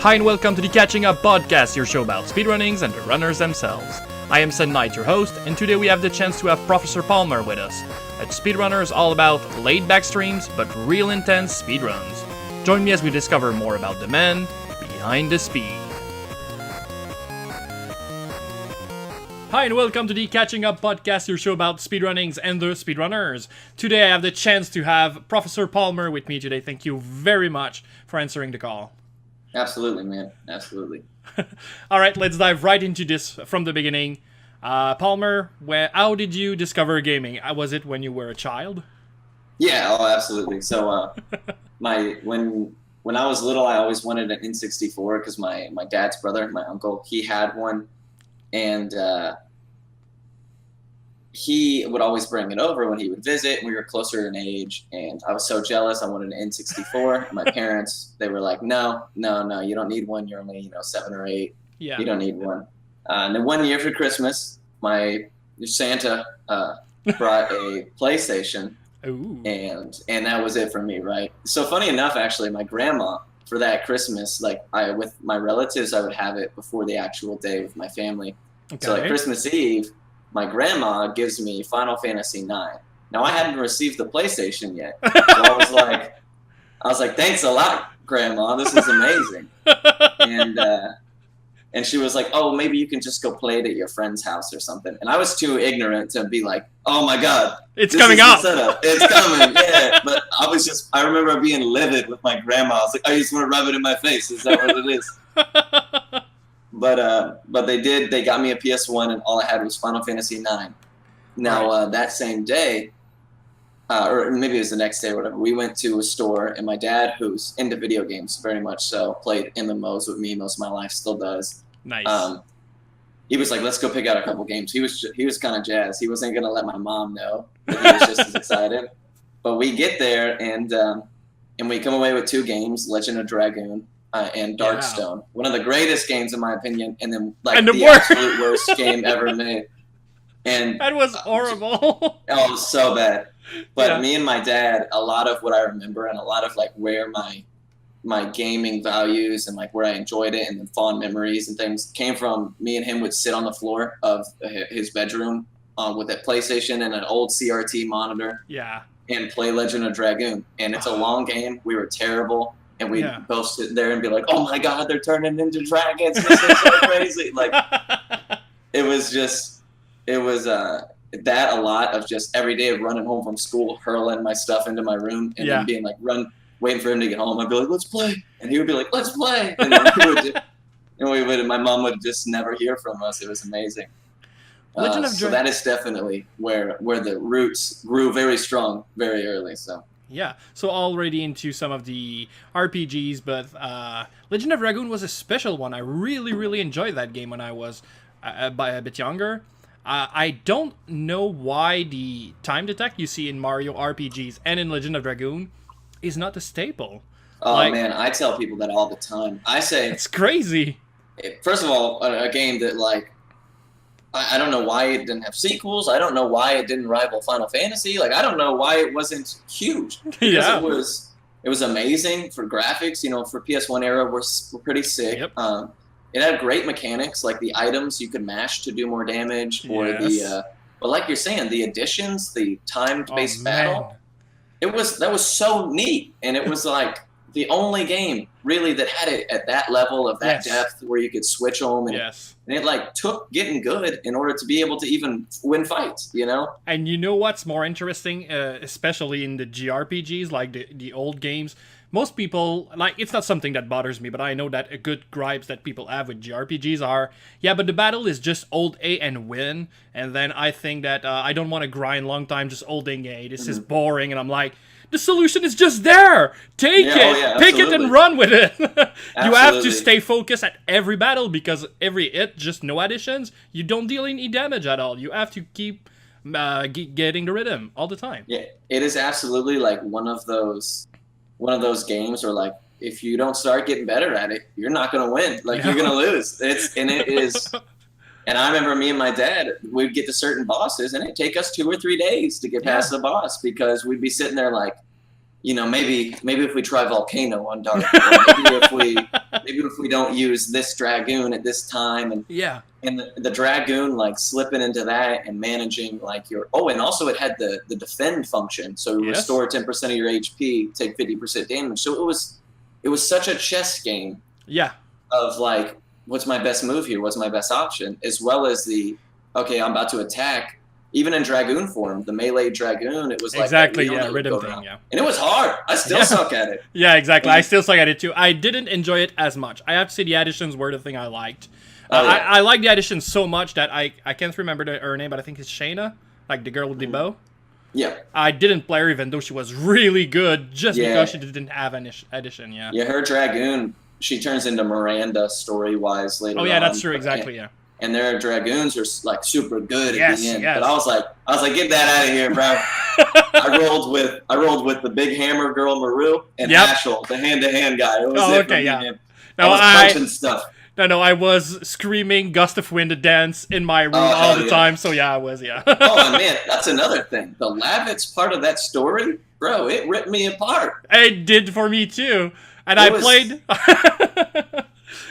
Hi and welcome to the Catching Up Podcast, your show about speedrunnings and the runners themselves. I am Sen Knight, your host, and today we have the chance to have Professor Palmer with us. A speedrunner is all about laid-back streams, but real intense speedruns. Join me as we discover more about the man behind the speed. Hi and welcome to the Catching Up Podcast, your show about speedrunnings and the speedrunners. Today I have the chance to have Professor Palmer with me today. Thank you very much for answering the call. Absolutely, man. Absolutely. All right, let's dive right into this from the beginning. Palmer, how did you discover gaming? Was it when you were a child? Yeah, oh, absolutely. So, when I was little, I always wanted an N64 because my dad's brother, my uncle, he had one, and he would always bring it over when he would visit. We were closer in age, and I was so jealous. I wanted an N64. My parents, they were like, no, you don't need one. You're only 7 or 8. Yeah. You don't need one. And then one year for Christmas, my Santa brought a PlayStation. Ooh. And that was it for me, right? So funny enough, actually, my grandma, for that Christmas, with my relatives, I would have it before the actual day with my family. Okay. So Christmas Eve, my grandma gives me Final Fantasy IX. Now I hadn't received the PlayStation yet, so I was like, thanks a lot, Grandma. This is amazing. And she was like, oh, maybe you can just go play it at your friend's house or something. And I was too ignorant to be like, oh my God, it's coming up. It's coming, yeah. But I remember being livid with my grandma. I was like, I just want to rub it in my face. Is that what it is? But they got me a PS1, and all I had was Final Fantasy IX. Now, that same day, or maybe it was the next day or whatever, we went to a store, and my dad, who's into video games very much so, played MMOs with me most of my life, still does. Nice. He was like, let's go pick out a couple games. He was kind of jazzed. He wasn't going to let my mom know, but he was just as excited. But we get there, and we come away with 2 games, Legend of Dragoon and Darkstone. Yeah. One of the greatest games, in my opinion, and then the absolute worst game ever made. And that was horrible. Oh, it was so bad. But me and my dad, a lot of what I remember and a lot of where my gaming values and where I enjoyed it and the fond memories and things came from, me and him would sit on the floor of his bedroom with a PlayStation and an old CRT monitor. Yeah. And play Legend of Dragoon. And it's a long game. We were terrible. And we'd both sit there and be like, oh my God, they're turning into dragons. This is so crazy. It was that a lot of just every day of running home from school, hurling my stuff into my room and then being waiting for him to get home. I'd be like, let's play. And he would be like, let's play. And then my mom would just never hear from us. It was amazing. So that is definitely where the roots grew very strong very early. So. Yeah, so already into some of the RPGs, but Legend of Dragoon was a special one. I really enjoyed that game when I was a bit younger. I don't know why the time detect you see in Mario RPGs and in Legend of Dragoon is not a staple. Oh man, I tell people that all the time. I say it's crazy. First of all, a game that I don't know why it didn't have sequels. I don't know why it didn't rival Final Fantasy. I don't know why it wasn't huge. Because it was amazing for graphics. For PS1 era, were pretty sick. Yep. It had great mechanics, the items you could mash to do more damage, or but like you're saying, the additions, the time-based battle. That was so neat, and it was the only game really that had it at that level of that depth where you could switch them, and it took getting good in order to be able to even win fights, And you know what's more interesting, especially in the JRPGs, the old games? Most people, it's not something that bothers me, but I know that a good gripes that people have with JRPGs are, but the battle is just hold A and win, and then I think that I don't want to grind long time just holding A. This is boring, and I'm like, the solution is just there! Take it! Pick it and run with it! You have to stay focused at every battle, because every hit, just no additions, you don't deal any damage at all. You have to keep getting the rhythm all the time. Yeah, it is absolutely one of those games where if you don't start getting better at it, you're not going to win. You're going to lose. It is. And I remember me and my dad, we'd get to certain bosses, and it'd take us 2 or 3 days to get past the boss, because we'd be sitting there maybe if we try Volcano on Dark, or maybe if we don't use this Dragoon at this time, and the Dragoon like slipping into that and managing like and also it had the defend function, so restore 10% of your HP, take 50% damage. So it was such a chess game. Yeah. Of like, what's my best move here? What's my best option? As well as I'm about to attack. Even in Dragoon form, the melee Dragoon, it was like exactly, rhythm thing, and it was hard. I still suck at it. Yeah, exactly. I still suck at it too. I didn't enjoy it as much. I have to say the additions were the thing I liked. I like the additions so much that I can't remember her name, but I think it's Shayna, like the girl with the bow. Yeah. I didn't play her even though she was really good, just because she didn't have an addition. Yeah. Yeah, her Dragoon, she turns into Miranda story-wise later on. Oh yeah, that's true. Exactly. Yeah. And their Dragoons are like super good at the end. But I was like, get that out of here, bro. I rolled with the big hammer girl Maru and Ashel, the hand-to-hand guy. It was I was punching stuff. No, I was screaming Gust of Wind to dance in my room all the time. So I was. Oh man, that's another thing. The Lavitz part of that story, bro, it ripped me apart. It did for me too. And I played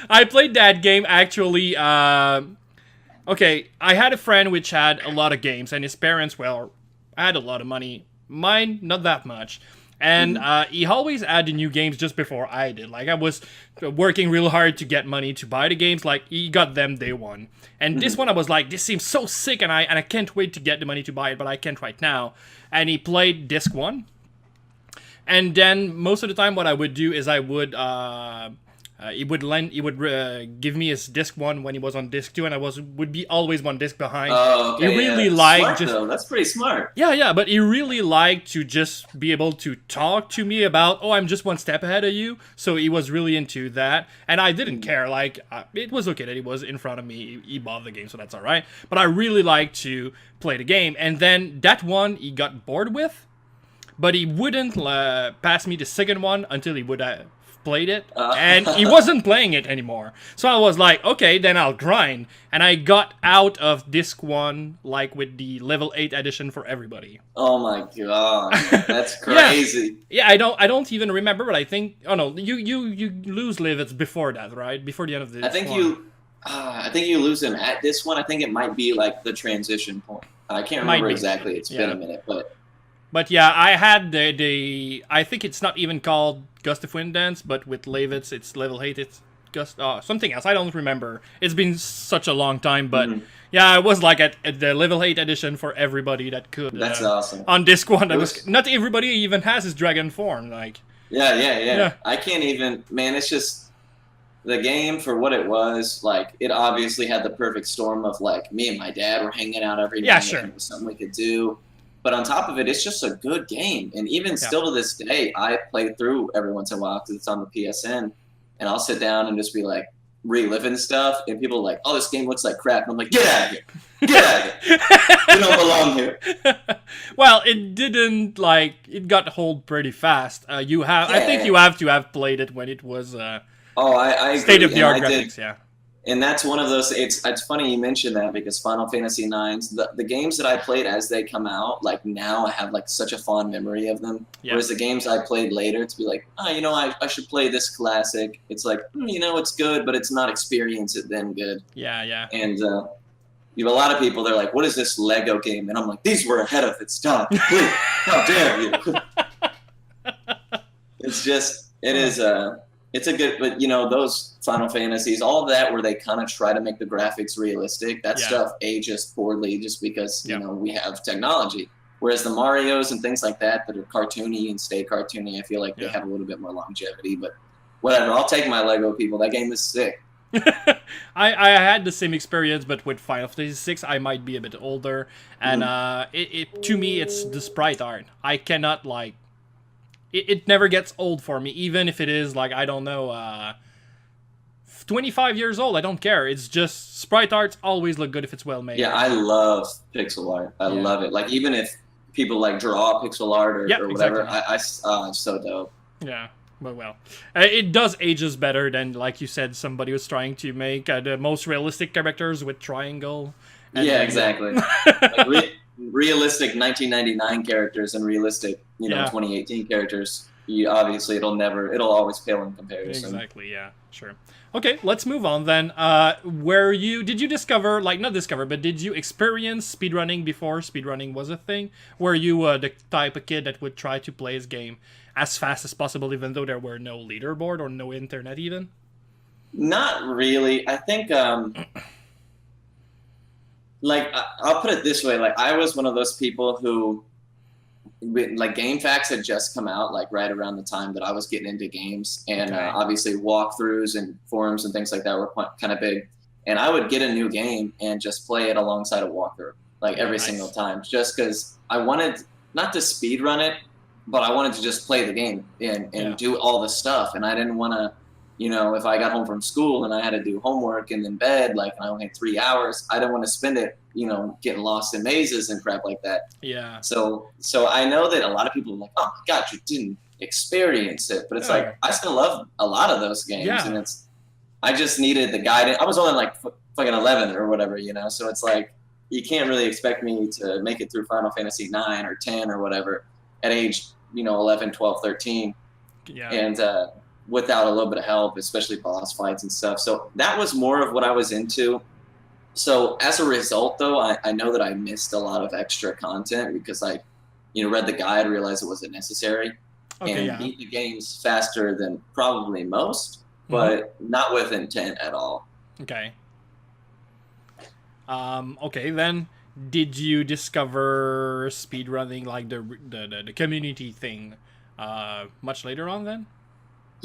I played that game actually. Okay, I had a friend which had a lot of games, and his parents, had a lot of money. Mine, not that much. And he always had the new games just before I did. Like, I was working real hard to get money to buy the games. Like, he got them day one. And this one, I was like, this seems so sick, and I can't wait to get the money to buy it, but I can't right now. And he played disc 1. And then, most of the time, what I would do is I would... he would give me his disc 1 when he was on disc 2, and I would be always one disc behind. Oh, okay, he really liked that's pretty smart. Yeah, but he really liked to just be able to talk to me about, I'm just one step ahead of you. So he was really into that, and I didn't care. Like, it was okay that he was in front of me. He bought the game, so that's all right. But I really liked to play the game, and then that one he got bored with, but he wouldn't pass me the second one until he would played it, and he wasn't playing it anymore. So I was like, okay, then I'll grind. And I got out of disc 1, like, with the level 8 edition for everybody. Oh my god, that's crazy. Yeah, I don't even remember, but I think, you lose Livets before that, right? Before the end of the I think you lose him at this one. I think it might be like the transition point. I can't remember exactly. It's been a minute, But yeah, I had I think it's not even called Gust of Wind Dance, but with Levitz, it's level 8, it's something else. I don't remember. It's been such a long time, but yeah, it was like at the level 8 edition for everybody that could. That's awesome. On disc 1, not everybody even has his dragon form, like. Yeah. I can't even, man, it's just, the game for what it was, like, it obviously had the perfect storm of, like, me and my dad were hanging out every night. Yeah, sure. And it was something we could do. But on top of it, it's just a good game. And even still to this day, I play through every once in a while because it's on the PSN. And I'll sit down and just be like reliving stuff. And people are like, oh, this game looks like crap. And I'm like, get out of here. Get out of here. You don't belong here. Well, it didn't, like, it got old pretty fast. I think you have to have played it when it was I agree. State-of-the-art graphics, yeah. And that's one of those. It's funny you mention that because Final Fantasy IX's the games that I played as they come out, like now I have like such a fond memory of them. Yeah. Whereas the games I played later to be like, I should play this classic. It's like, it's good, but it's not experience it then good. Yeah. And you have a lot of people. They're like, what is this Lego game? And I'm like, these were ahead of its time. Please, how dare you? It's a good, but those Final Fantasies, all of that where they kind of try to make the graphics realistic, that stuff ages poorly just because, we have technology. Whereas the Marios and things like that are cartoony and stay cartoony, I feel like they have a little bit more longevity, but whatever. I'll take my Lego, people. That game is sick. I had the same experience, but with Final Fantasy VI, I might be a bit older, and to me, it's the sprite art. I cannot, like, it never gets old for me, even if it is, like, I don't know, 25 years old. I don't care. It's just sprite arts always look good if it's well made. Yeah, I love pixel art. I love it. Like, even if people, like, draw pixel art or whatever, exactly. It's so dope. Yeah, but well. It does ages better than, like you said, somebody was trying to make the most realistic characters with triangle. Yeah, exactly. realistic 1999 characters and realistic, 2018 characters, obviously it'll always pale in comparison. Exactly, yeah, sure. Okay, let's move on then. Did you discover, like, not discover, but did you experience speedrunning before speedrunning was a thing? Were you the type of kid that would try to play his game as fast as possible, even though there were no leaderboard or no internet even? Not really. I think, like, I'll put it this way. Like, I was one of those people who, like, GameFAQs had just come out, like, right around the time that I was getting into games. And obviously walkthroughs and forums and things like that were kind of big. And I would get a new game and just play it alongside a walkthrough, like, every single time. Just because I wanted, not to speedrun it, but I wanted to just play the game and do all the stuff. And I didn't want to, if I got home from school and I had to do homework and then bed, like, I only had 3 hours, I didn't want to spend it, getting lost in mazes and crap like that. Yeah. So I know that a lot of people are like, oh my God, you didn't experience it. But it's like, I still love a lot of those games. Yeah. And I just needed the guidance. I was only like fucking 11 or whatever, so it's like, you can't really expect me to make it through Final Fantasy 9 or 10 or whatever at age, 11, 12, 13. Yeah. And, without a little bit of help, especially boss fights and stuff. So that was more of what I was into. So as a result, though, I know that I missed a lot of extra content because I, read the guide, realized it wasn't necessary, and beat the games faster than probably most, but not with intent at all. Okay. Okay, then did you discover speedrunning, like the community thing, much later on then?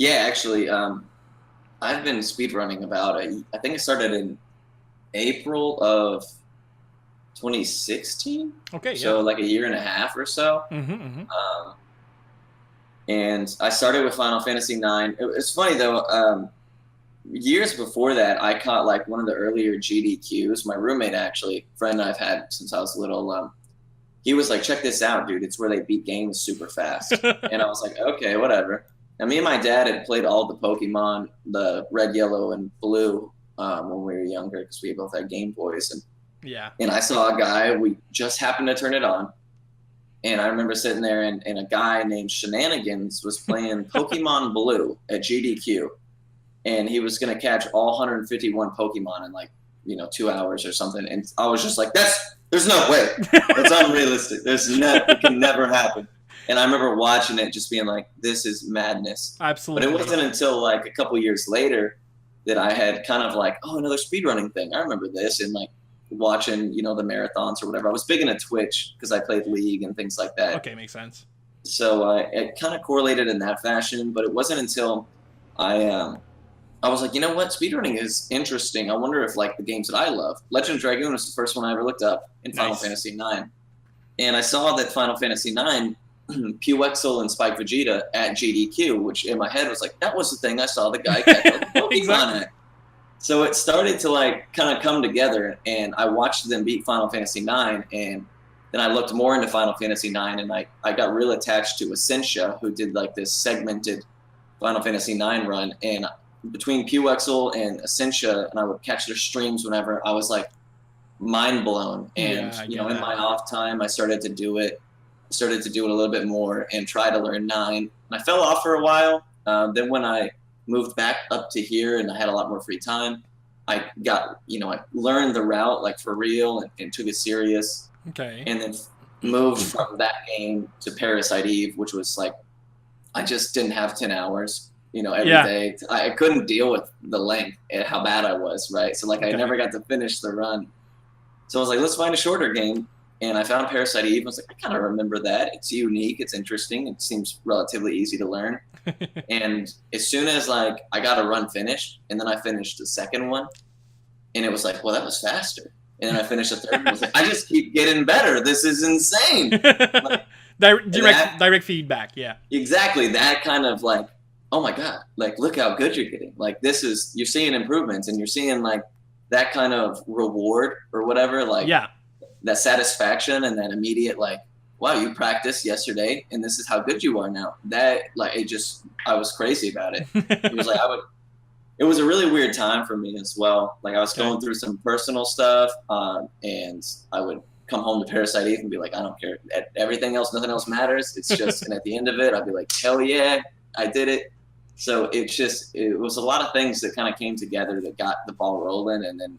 Yeah, actually, I've been speedrunning I think it started in April of 2016. Okay, so like a year and a half or so. And I started with Final Fantasy 9. It's funny though. Years before that, I caught like one of the earlier GDQs. My roommate, actually, friend I've had since I was little. He was like, "Check this out, dude! It's where they beat games super fast." And I was like, "Okay, whatever." Now, me and my dad had played all the Pokemon, the Red, Yellow, and Blue when we were younger because we both had Game Boys. And I saw a guy, we just happened to turn it on. And I remember sitting there and a guy named Shenanigans was playing Pokemon Blue at GDQ. And he was going to catch all 151 Pokemon in like, 2 hours or something. And I was just like, there's no way. That's unrealistic. It can never happen. And I remember watching it just being like, this is madness. Absolutely. But it wasn't until like a couple years later that I had kind of like, oh, another speedrunning thing. I remember this. And like watching, the marathons or whatever. I was big into Twitch because I played League and things like that. Okay, makes sense. So it kind of correlated in that fashion. But it wasn't until I was like, you know what? Speedrunning is interesting. I wonder if like the games that I love. Legend of Dragoon was the first one I ever looked up in Final Fantasy 9. And I saw that Final Fantasy 9 Pewexel and Spike Vegeta at GDQ, which in my head was like, that was the thing I saw the guy catch Pokemon at. So it started to like kind of come together, and I watched them beat Final Fantasy 9, and then I looked more into Final Fantasy 9, and I got real attached to Essentia, who did like this segmented Final Fantasy 9 run, and between Pewexel and Essentia, and I would catch their streams whenever, I was like mind blown. And in my off time, I started to do it a little bit more and try to learn 9. And I fell off for a while. Then when I moved back up to here and I had a lot more free time, I got, I learned the route like for real and took it serious. Okay. And then moved from that game to Parasite Eve, which was like, I just didn't have 10 hours, every day. I couldn't deal with the length and how bad I was, right? So like I never got to finish the run. So I was like, let's find a shorter game. And I found Parasite Eve. I was like, I kind of remember that. It's unique. It's interesting. It seems relatively easy to learn. And as soon as like I got a run finished, and then I finished the second one, and it was like, well, that was faster. And then I finished the third one. I was like, I just keep getting better. This is insane. Like, direct feedback. Yeah. Exactly. That kind of like, oh my God, like look how good you're getting. Like you're seeing improvements, and you're seeing like that kind of reward or whatever. Like that satisfaction and that immediate like, wow, you practiced yesterday and this is how good you are now. That like I was crazy about it. It was like it was a really weird time for me as well. Like I was going through some personal stuff, and I would come home to Parasite Eve and be like, I don't care. Everything else, nothing else matters. It's just, and at the end of it, I'd be like, hell yeah, I did it. So it was a lot of things that kind of came together that got the ball rolling. And then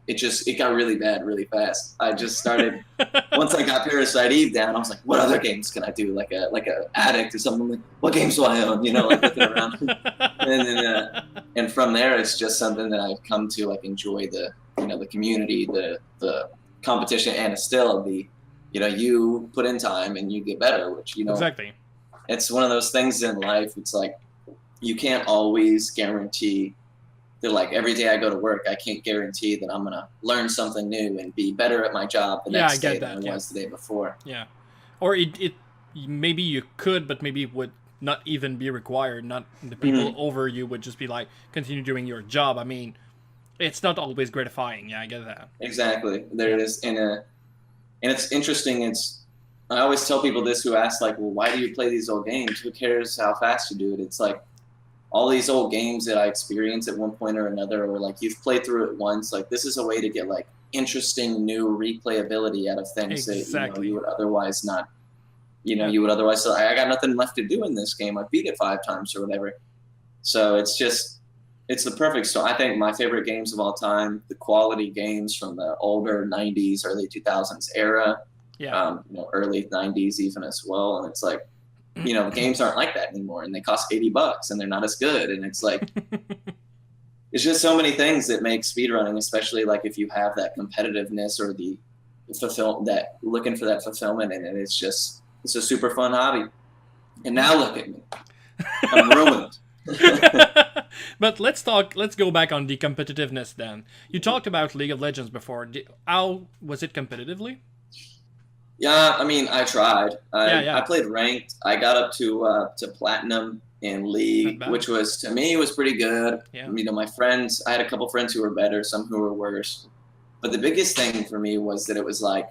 it got really bad really fast. I just started, once I got Parasite Eve down, I was like, what other games can I do? Like a addict or something. Like, what games do I own? Like looking around. And then, and from there, it's just something that I've come to like enjoy the community, the competition, and it's still you put in time and you get better, which, exactly. It's one of those things in life. It's like, you can't always guarantee that, like, every day I go to work, I can't guarantee that I'm going to learn something new and be better at my job the next day than I was the day before. Yeah. Or it maybe you could, but maybe it would not even be required. Not the people over you would just be like, continue doing your job. I mean, it's not always gratifying. Yeah, I get that. Exactly. There it is. And it's interesting. I always tell people this who ask, like, well, why do you play these old games? Who cares how fast you do it? It's like, all these old games that I experienced at one point or another, or like you've played through it once, like this is a way to get like interesting new replayability out of things that you would otherwise not, you would otherwise say, I got nothing left to do in this game. I beat it 5 times or whatever. So it's the perfect story. I think my favorite games of all time, the quality games from the older 90s, early 2000s era, early 90s even as well. And it's like, games aren't like that anymore, and they cost $80 and they're not as good. And it's like, it's just so many things that make speedrunning, especially like if you have that competitiveness or looking for that fulfillment in it. It's a super fun hobby. And now look at me. I'm ruined. But let's go back on the competitiveness then. You talked about League of Legends before. How was it competitively? Yeah, I mean, I tried. I played ranked. I got up to platinum in League, which was, to me, was pretty good. Yeah. My friends, I had a couple friends who were better, some who were worse. But the biggest thing for me was that it was like,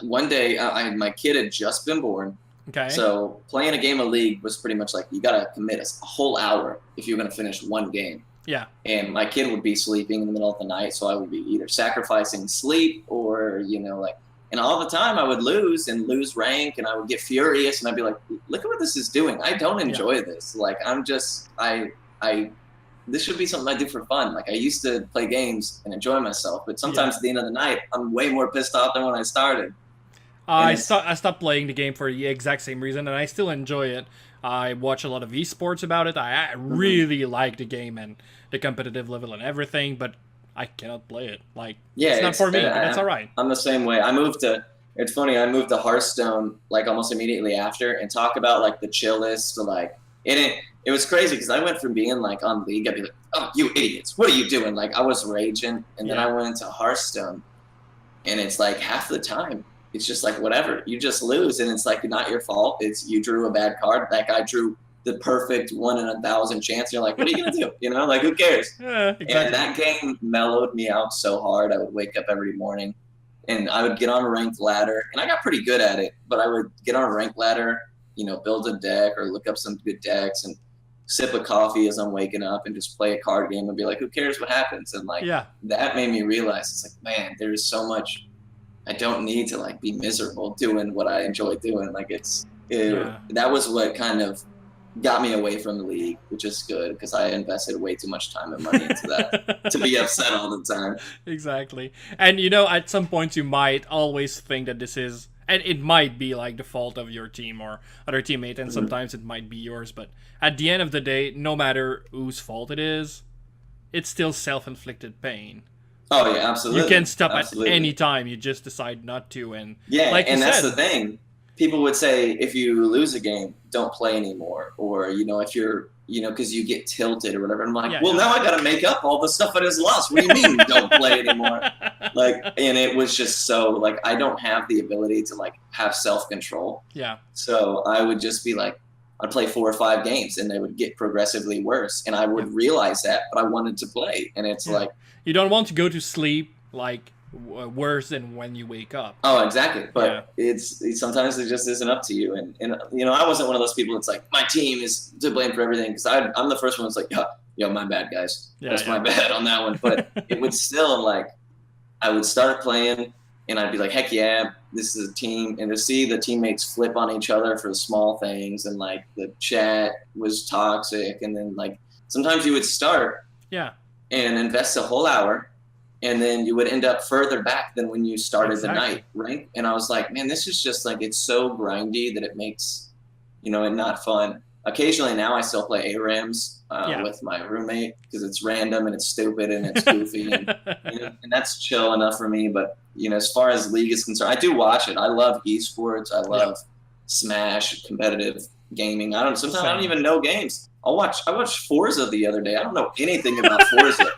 one day, my kid had just been born. Okay. So playing a game of League was pretty much like, you got to commit a whole hour if you're going to finish one game. Yeah. And my kid would be sleeping in the middle of the night, so I would be either sacrificing sleep or, and all the time I would lose rank, and I would get furious, and I'd be like, look at what this is doing. I don't enjoy this. Like, this should be something I do for fun. Like, I used to play games and enjoy myself, but sometimes at the end of the night, I'm way more pissed off than when I started. I stopped playing the game for the exact same reason, and I still enjoy it. I watch a lot of esports about it. I really like the game and the competitive level and everything, but I cannot play it. Like, it's not for me, but that's all right. I'm the same way. It's funny, I moved to Hearthstone like almost immediately after, and talk about like the chillest, like, it was crazy because I went from being like on League, I'd be like, oh, you idiots, what are you doing? Like, I was raging, and then I went into Hearthstone, and it's like half the time, it's just like, whatever, you just lose, and it's like not your fault. It's you drew a bad card. That guy drew the perfect 1 in 1,000 chance. You're like, what are you gonna do? Like, who cares? Yeah, exactly. And that game mellowed me out so hard. I would wake up every morning, and I would get on a ranked ladder, and I got pretty good at it. But I would get on a ranked ladder, build a deck or look up some good decks, and sip a coffee as I'm waking up, and just play a card game and be like, who cares what happens? And like, that made me realize, it's like, man, there's so much. I don't need to like be miserable doing what I enjoy doing. Like, that was what kind of got me away from the League, which is good because I invested way too much time and money into that to be upset all the time. Exactly. And at some point you might always think that this is, and it might be like the fault of your team or other teammate, and sometimes it might be yours, but at the end of the day, no matter whose fault it is, it's still self-inflicted pain. Oh yeah, absolutely. You can stop at any time. You just decide not to, and that's the thing. People would say, if you lose a game, don't play anymore, or if you're because you get tilted or whatever. I'm like, now I got to make up all the stuff I just lost. What do you mean don't play anymore? Like, and it was just so like, I don't have the ability to like have self-control. Yeah. So I would just be like, I'd play 4 or 5 games, and they would get progressively worse, and I would realize that, but I wanted to play, and it's like, you don't want to go to sleep like worse than when you wake up. Oh, exactly. But it's sometimes it just isn't up to you. And I wasn't one of those people that's like, my team is to blame for everything, because I'm the first one that's like, yo, my bad, guys. That's my bad on that one. But it would still, like, I would start playing, and I'd be like, heck yeah, this is a team. And to see the teammates flip on each other for small things, and like the chat was toxic, and then like sometimes you would start and invest a whole hour, and then you would end up further back than when you started the night, right? And I was like, man, this is just like, it's so grindy that it makes, it not fun. Occasionally now I still play ARAMs with my roommate because it's random and it's stupid and it's goofy and, and that's chill enough for me. But, as far as League is concerned, I do watch it. I love esports. I love Smash, competitive gaming. Sometimes I don't even know games. I watched Forza the other day. I don't know anything about Forza.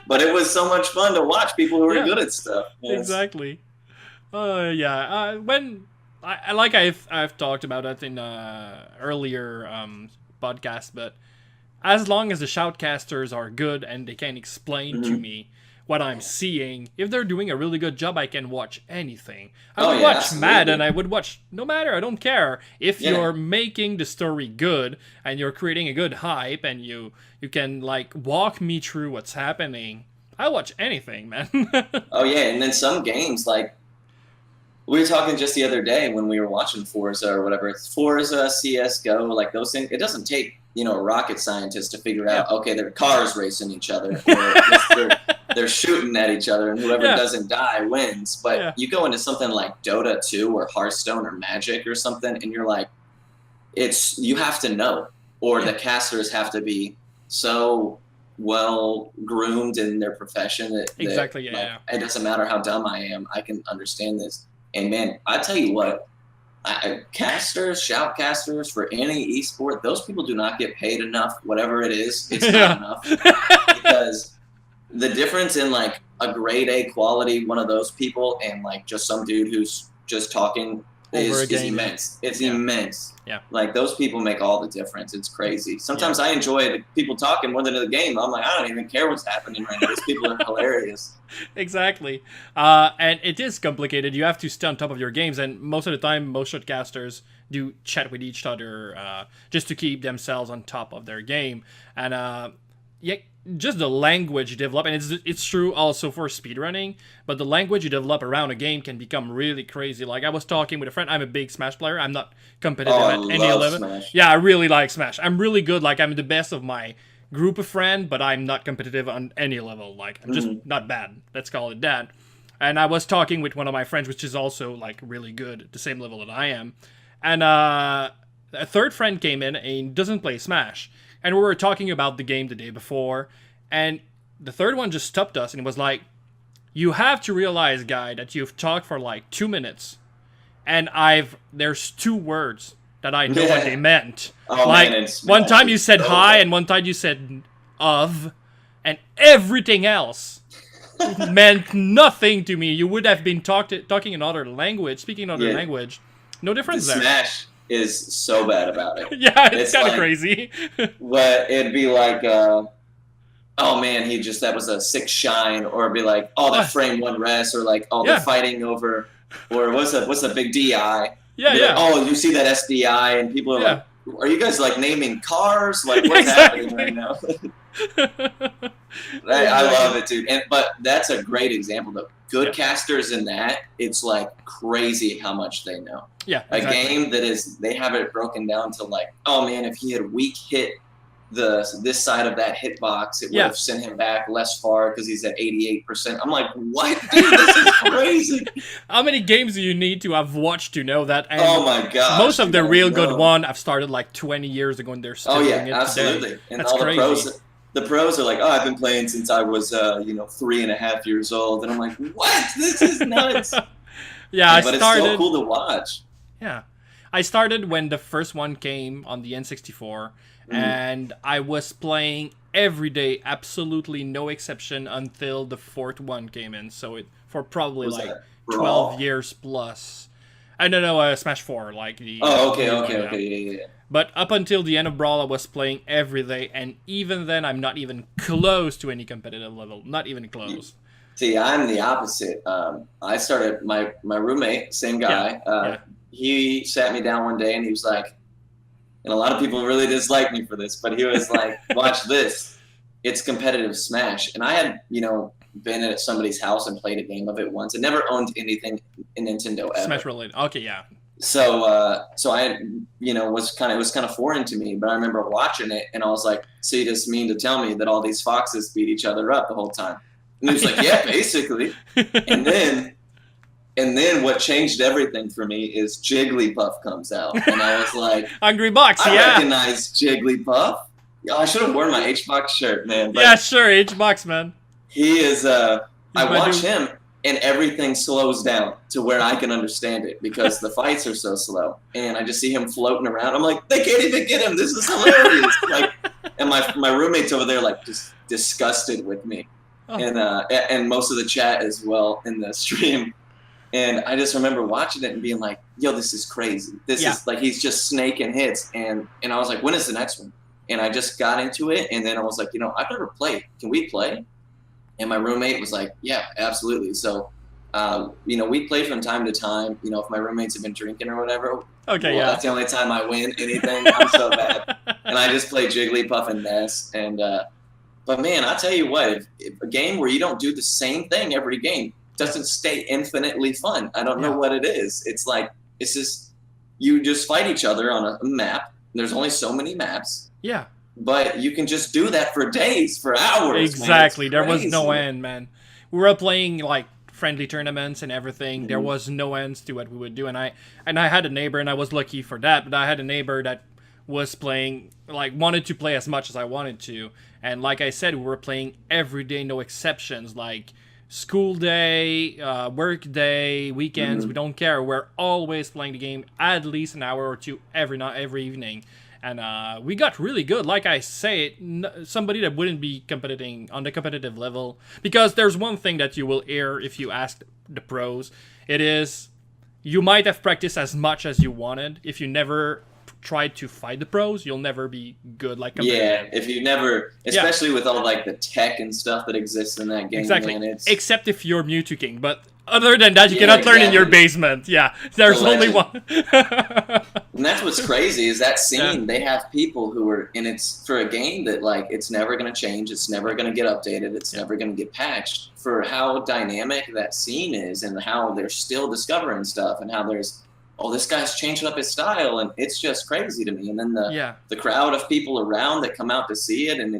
But it was so much fun to watch people who are good at stuff. Yes. Exactly. When I've talked about that in earlier podcast, but as long as the shoutcasters are good and they can explain to me what I'm seeing, if they're doing a really good job, I can watch anything. I would watch Madden, I would watch no matter, I don't care. If you're making the story good and you're creating a good hype and you can like walk me through what's happening, I watch anything, man. And then some games, like we were talking just the other day when we were watching Forza or whatever, Forza, CSGO, like those things, it doesn't take, a rocket scientist to figure out, okay, there are cars racing each other, or they're shooting at each other, and whoever doesn't die wins. But you go into something like Dota 2 or Hearthstone or Magic or something, and you're like, you have to know, or the casters have to be so well groomed in their profession that it doesn't matter how dumb I am, I can understand this. And man, I tell you what, casters, shoutcasters for any esport, those people do not get paid enough. Whatever it is, it's not enough. Because the difference in like a grade A quality one of those people and like just some dude who's just talking is immense. It's immense. Yeah. Like those people make all the difference. It's crazy. Sometimes I enjoy the people talking more than the game. I'm like, I don't even care what's happening right now. These people are hilarious. Exactly. And it is complicated. You have to stay on top of your games, and most of the time, most shotcasters do chat with each other just to keep themselves on top of their game. And just the language you develop, and it's true also for speedrunning, but the language you develop around a game can become really crazy. Like I was talking with a friend, I'm a big Smash player. I'm not competitive at any level. Smash. Yeah, I really like Smash. I'm really good. Like I'm the best of my group of friends, but I'm not competitive on any level. Like I'm just not bad. Let's call it that. And I was talking with one of my friends, which is also like really good at the same level that I am. And a third friend came in and doesn't play Smash. And we were talking about the game the day before, and the third one just stopped us and was like, you have to realize, guy, that you've talked for like 2 minutes, and there's 2 words that I know what they meant. One time you said hi, and one time you said of, and everything else meant nothing to me. You would have been talking another language, speaking another language. No difference there. Smash is so bad about it. Yeah, it's kind of like, crazy. But it'd be like, oh man, that was a 6 shine, or it'd be like, oh, that frame 1 rest, or like, oh, they're fighting over, or what's a big DI? Yeah. Like, oh, you see that SDI, and people are like, are you guys like naming cars? Like, what's happening right now? I love it, dude. But that's a great example, though. Good casters in that, it's like crazy how much they know. Yeah, a game that they have it broken down to like, oh man, if he had weak hit this side of that hitbox, it would have sent him back less far because he's at 88%. I'm like, what, dude? This is crazy. How many games do you need to have watched to know that? And oh my gosh. Most of the real good one I've started like 20 years ago, and they're still doing it absolutely. Today. And that's all crazy. The pros are like, oh, I've been playing since I was 3.5 years old, and I'm like, what? This is nuts. But it's so cool to watch. Yeah, I started when the first one came on the N64, and I was playing every day, absolutely no exception, until the 4th one came in. So for probably like 12 years plus. I don't know, Smash 4, like the. Oh, okay, yeah. But up until the end of Brawl, I was playing every day, and even then, I'm not even close to any competitive level. Not even close. See, I'm the opposite. I started, my roommate, same guy, he sat me down one day, and he was like, and a lot of people really dislike me for this, but he was like, watch this. it's competitive Smash, and I had been at somebody's house and played a game of it once. I never owned anything in Nintendo ever. Smash related. Okay, yeah. So I was kind of foreign to me, but I remember watching it and I was like, so you just mean to tell me that all these foxes beat each other up the whole time? And he was like, yeah, basically. And then what changed everything for me is Jigglypuff comes out, and I was like, Hungry Box, I yeah. recognize Jigglypuff. I should have worn my H-Box shirt, man. But yeah, sure, H-Box, man. he is. I watch him, and everything slows down to where I can understand it because the fights are so slow, and I just see him floating around. I'm like, they can't even get him. This is hilarious. And my roommate's over there like just disgusted with me, and most of the chat as well in the stream. And I just remember watching it and being like, yo, this is crazy. This is like he's just snaking hits, and I was like, when is the next one? And I just got into it, and then I was like, I've never played. Can we play? And my roommate was like, yeah, absolutely. So, we play from time to time. If my roommates have been drinking or whatever. Okay, that's the only time I win anything. I'm so bad. And I just play Jigglypuff and Ness. And but man, I tell you what, if a game where you don't do the same thing every game doesn't stay infinitely fun. I don't know what it is. It's like it's just you just fight each other on a map. There's only so many maps. Yeah. But you can just do that for days, for hours. Exactly. There was no end, man. We were playing like friendly tournaments and everything. There was no ends to what we would do. And I had a neighbor, and I was lucky for that, but I had a neighbor that was playing, like, wanted to play as much as I wanted to. And like I said, we were playing every day, no exceptions. Like school day, work day, weekends, we don't care. We're always playing the game at least an hour or two every night, every evening. And we got really good. Like I say, somebody that wouldn't be competing on the competitive level. Because there's one thing that you will hear if you ask the pros. It is, you might have practiced as much as you wanted. If you never tried to fight the pros, you'll never be good. Like if you never, especially with all like the tech and stuff that exists in that game. Exactly. Man, except if you're Mewtwo King. But other than that, you cannot learn in your basement. Yeah, there's only one. And that's what's crazy is that scene. They have people who are, and it's for a game that like it's never going to change. It's never going to get updated. It's never going to get patched. For how dynamic that scene is, and how they're still discovering stuff, and how there's, this guy's changing up his style, and it's just crazy to me. And then the crowd of people around that come out to see it, and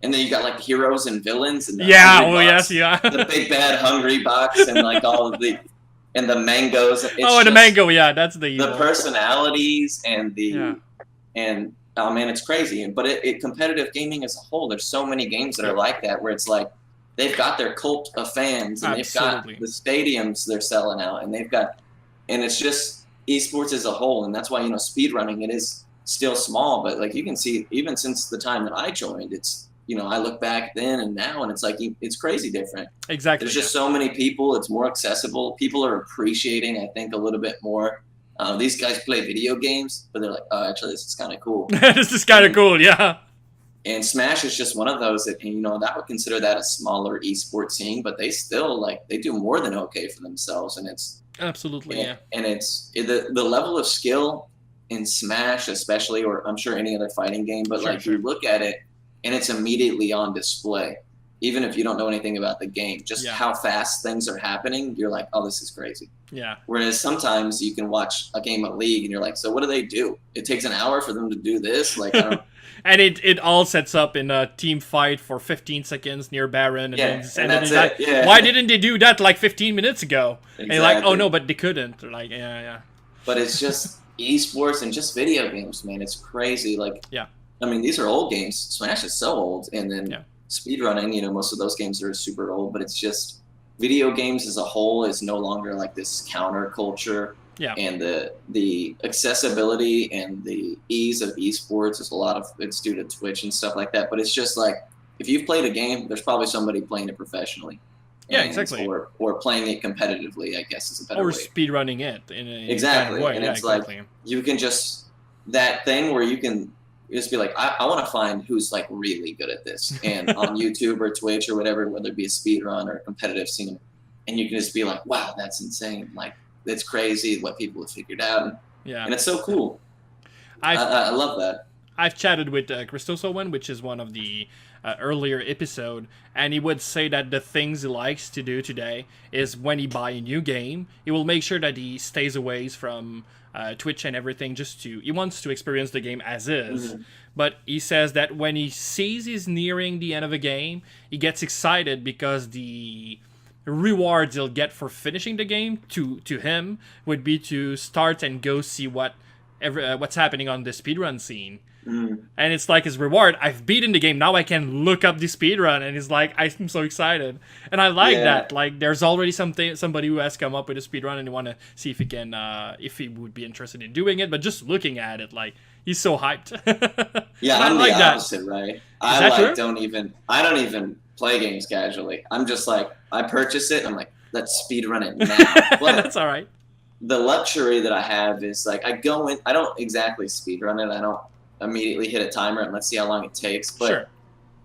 then you got like heroes and villains, and the big bad hungry box, and like all of the. And the mangoes. The mango, that's the personalities and and oh man, it's crazy. But it competitive gaming as a whole, there's so many games that are like that, where it's like they've got their cult of fans, and they've got the stadiums they're selling out, and and it's just esports as a whole, and that's why speedrunning, it is still small, but like you can see even since the time that I joined, it's. I look back then and now, and it's like it's crazy different. Exactly. There's just so many people. It's more accessible. People are appreciating, I think, a little bit more. These guys play video games, but they're like, oh, actually, this is kind of cool. This is kind of cool, yeah. And Smash is just one of those that, that would consider that a smaller esports scene, but they still they do more than okay for themselves, and it's absolutely And it's the level of skill in Smash, especially, or I'm sure any other fighting game, but you look at it. And it's immediately on display, even if you don't know anything about the game. Just how fast things are happening, you're like, oh, this is crazy. Yeah. Whereas sometimes you can watch a game of League, and you're like, so what do they do? It takes an hour for them to do this? Like, I don't. And it all sets up in a team fight for 15 seconds near Baron. And that's it. Yeah. Why didn't they do that like 15 minutes ago? Exactly. And you're like, oh, no, but they couldn't. They're like, yeah. But it's just esports and just video games, man. It's crazy. Like, I mean, these are old games. Smash is so old, and then speedrunning, most of those games are super old, but it's just video games as a whole is no longer like this counterculture. Yeah. And the accessibility and the ease of esports is it's due to Twitch and stuff like that. But it's just like, if you've played a game, there's probably somebody playing it professionally. Yeah, exactly. Or playing it competitively, I guess is a better way. Or speedrunning it in a exactly. way. And it's like, you can just, that thing where you can just be like, I want to find who's like really good at this, and on YouTube or Twitch or whatever, whether it be a speed run or a competitive scene, and you can just be like, wow, that's insane. Like, it's crazy what people have figured out. And it's so cool. I love that. I've chatted with Christos Owen, which is one of the earlier episode, and he would say that the things he likes to do today is when he buy a new game, he will make sure that he stays away from Twitch and everything. He wants to experience the game as is. Mm-hmm. But he says that when he sees he's nearing the end of a game, he gets excited because the rewards he'll get for finishing the game to him would be to start and go see what's happening on the speedrun scene. And it's like his reward. I've beaten the game. Now I can look up the speedrun. And he's like, I'm so excited. And I like that. Like, there's already somebody who has come up with a speedrun and you want to see if he would be interested in doing it. But just looking at it, like, he's so hyped. Yeah, I'm like the opposite, right? I don't even play games casually. I'm just like, I purchase it and I'm like, let's speedrun it now. But that's all right. The luxury that I have is like, I don't exactly speedrun it. I don't immediately hit a timer and let's see how long it takes. But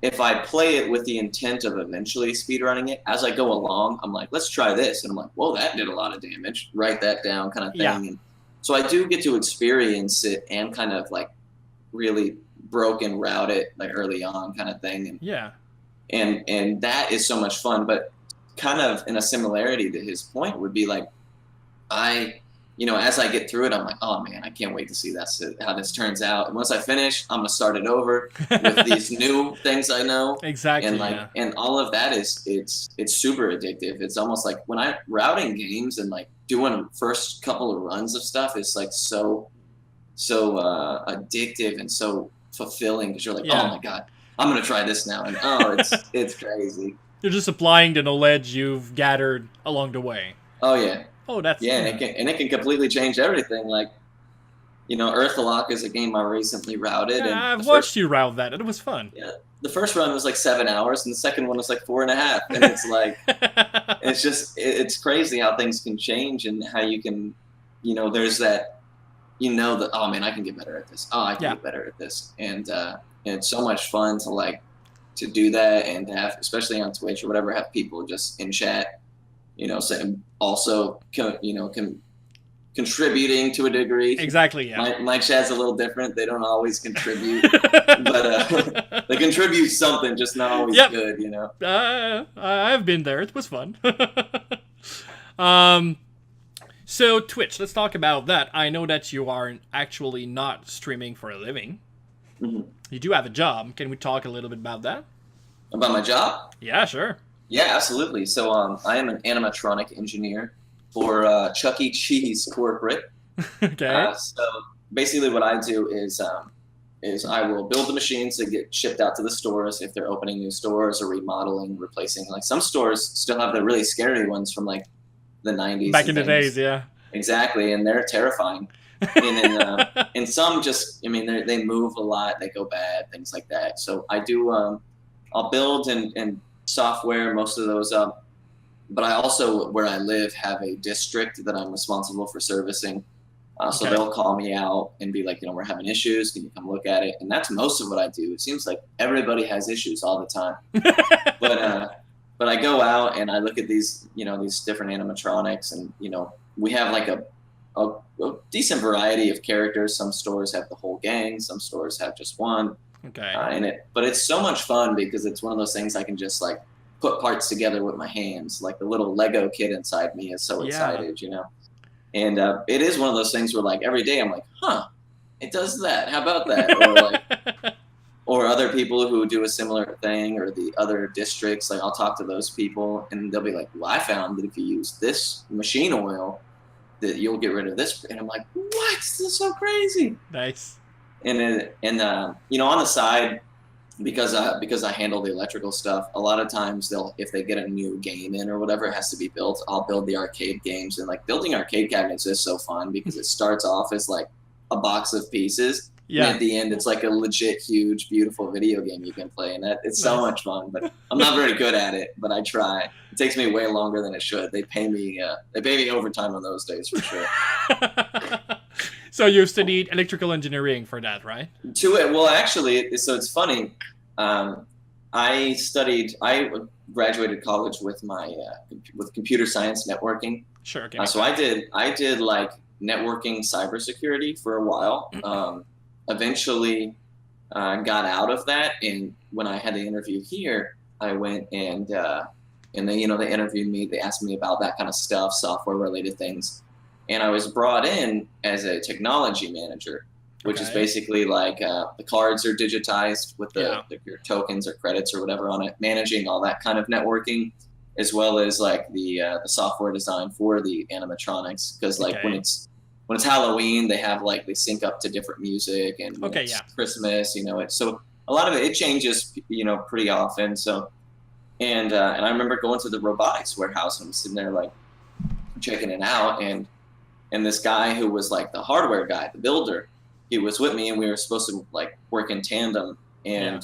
if I play it with the intent of eventually speedrunning it, as I go along, I'm like, let's try this. And I'm like, whoa, that did a lot of damage. Write that down kind of thing. Yeah. And so I do get to experience it and kind of like really broken route it like early on kind of thing. And that is so much fun. But kind of in a similarity to his point would be like, as I get through it, I'm like, oh man, I can't wait to see how this turns out. And once I finish, I'm gonna start it over with these new things I know. Exactly. And and all of that it's super addictive. It's almost like when I'm routing games and like doing first couple of runs of stuff, it's like so addictive and so fulfilling because you're like, oh my god, I'm gonna try this now, and it's crazy. You're just applying the knowledge you've gathered along the way. Oh yeah. Oh, that's and it can completely change everything. Like, Earthlock is a game I recently routed. Yeah, and I've watched you route that. It was fun. Yeah, the first run was like 7 hours, and the second one was like 4.5. And it's like, it's crazy how things can change and how you can, there's that, that oh man, I can get better at this. Oh, I can get better at this, and it's so much fun to do that and to have, especially on Twitch or whatever, have people just in chat. Saying also, contributing to a degree. Exactly, yeah. My chat's a little different. They don't always contribute, but they contribute something, just not always good, I've been there. It was fun. So Twitch, let's talk about that. I know that you are actually not streaming for a living. Mm-hmm. You do have a job. Can we talk a little bit about that? About my job? Yeah, sure. Yeah, absolutely. So I am an animatronic engineer for Chuck E. Cheese corporate. Okay. So basically what I do is I will build the machines that get shipped out to the stores if they're opening new stores or remodeling, replacing. Like some stores still have the really scary ones from like the 90s. Back in the days, yeah. Exactly, and they're terrifying. And some just, they move a lot, they go bad, things like that. So I do, I'll build and software, most of those up. But I also, where I live, have a district that I'm responsible for servicing. So they'll call me out and be like, we're having issues. Can you come look at it? And that's most of what I do. It seems like everybody has issues all the time. But I go out and I look at these, these different animatronics, and we have like a decent variety of characters. Some stores have the whole gang. Some stores have just one. Okay. But it's so much fun because it's one of those things I can just like put parts together with my hands. Like the little Lego kid inside me is so excited, And it is one of those things where like every day I'm like, it does that. How about that? Or other people who do a similar thing, or the other districts. Like I'll talk to those people and they'll be like, well, I found that if you use this machine oil, that you'll get rid of this. And I'm like, what? This is so crazy. Nice. And on the side, because I handle the electrical stuff, a lot of times if they get a new game in or whatever it has to be built, I'll build the arcade games. And like building arcade cabinets is so fun because it starts off as like a box of pieces. Yeah. And at the end, it's like a legit, huge, beautiful video game you can play, and it's so much fun. But I'm not very good at it, but I try. It takes me way longer than it should. They pay me overtime on those days for sure. So you studied electrical engineering for that, right? Well, actually, so it's funny. I graduated college with my with computer science networking. Sure. Okay. So I did like networking cybersecurity for a while. Eventually, got out of that. And when I had the interview here, I went and they, they interviewed me. They asked me about that kind of stuff, software related things. And I was brought in as a technology manager, which is basically like the cards are digitized with your tokens or credits or whatever on it, managing all that kind of networking, as well as like the software design for the animatronics. Because like when it's Halloween, they have like they sync up to different music, and when it's Christmas, so a lot of it changes, pretty often. So and I remember going to the robotics warehouse and I'm sitting there like checking it out, and this guy who was like the hardware guy, the builder, he was with me, and we were supposed to like work in tandem. And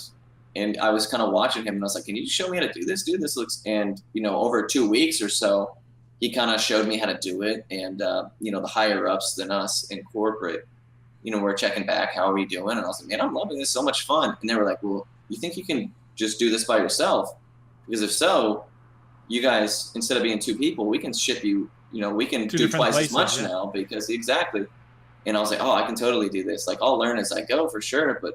I was kind of watching him, and I was like, "Can you show me how to do this, dude? This looks..." And over 2 weeks or so, he kind of showed me how to do it. And the higher ups than us in corporate, we're checking back, how are we doing? And I was like, "Man, I'm loving this, so much fun." And they were like, "Well, you think you can just do this by yourself? Because if so, you guys, instead of being 2 people, we can ship you. We can do twice as much now." Because exactly. And I was like, "Oh, I can totally do this. Like, I'll learn as I go for sure. But,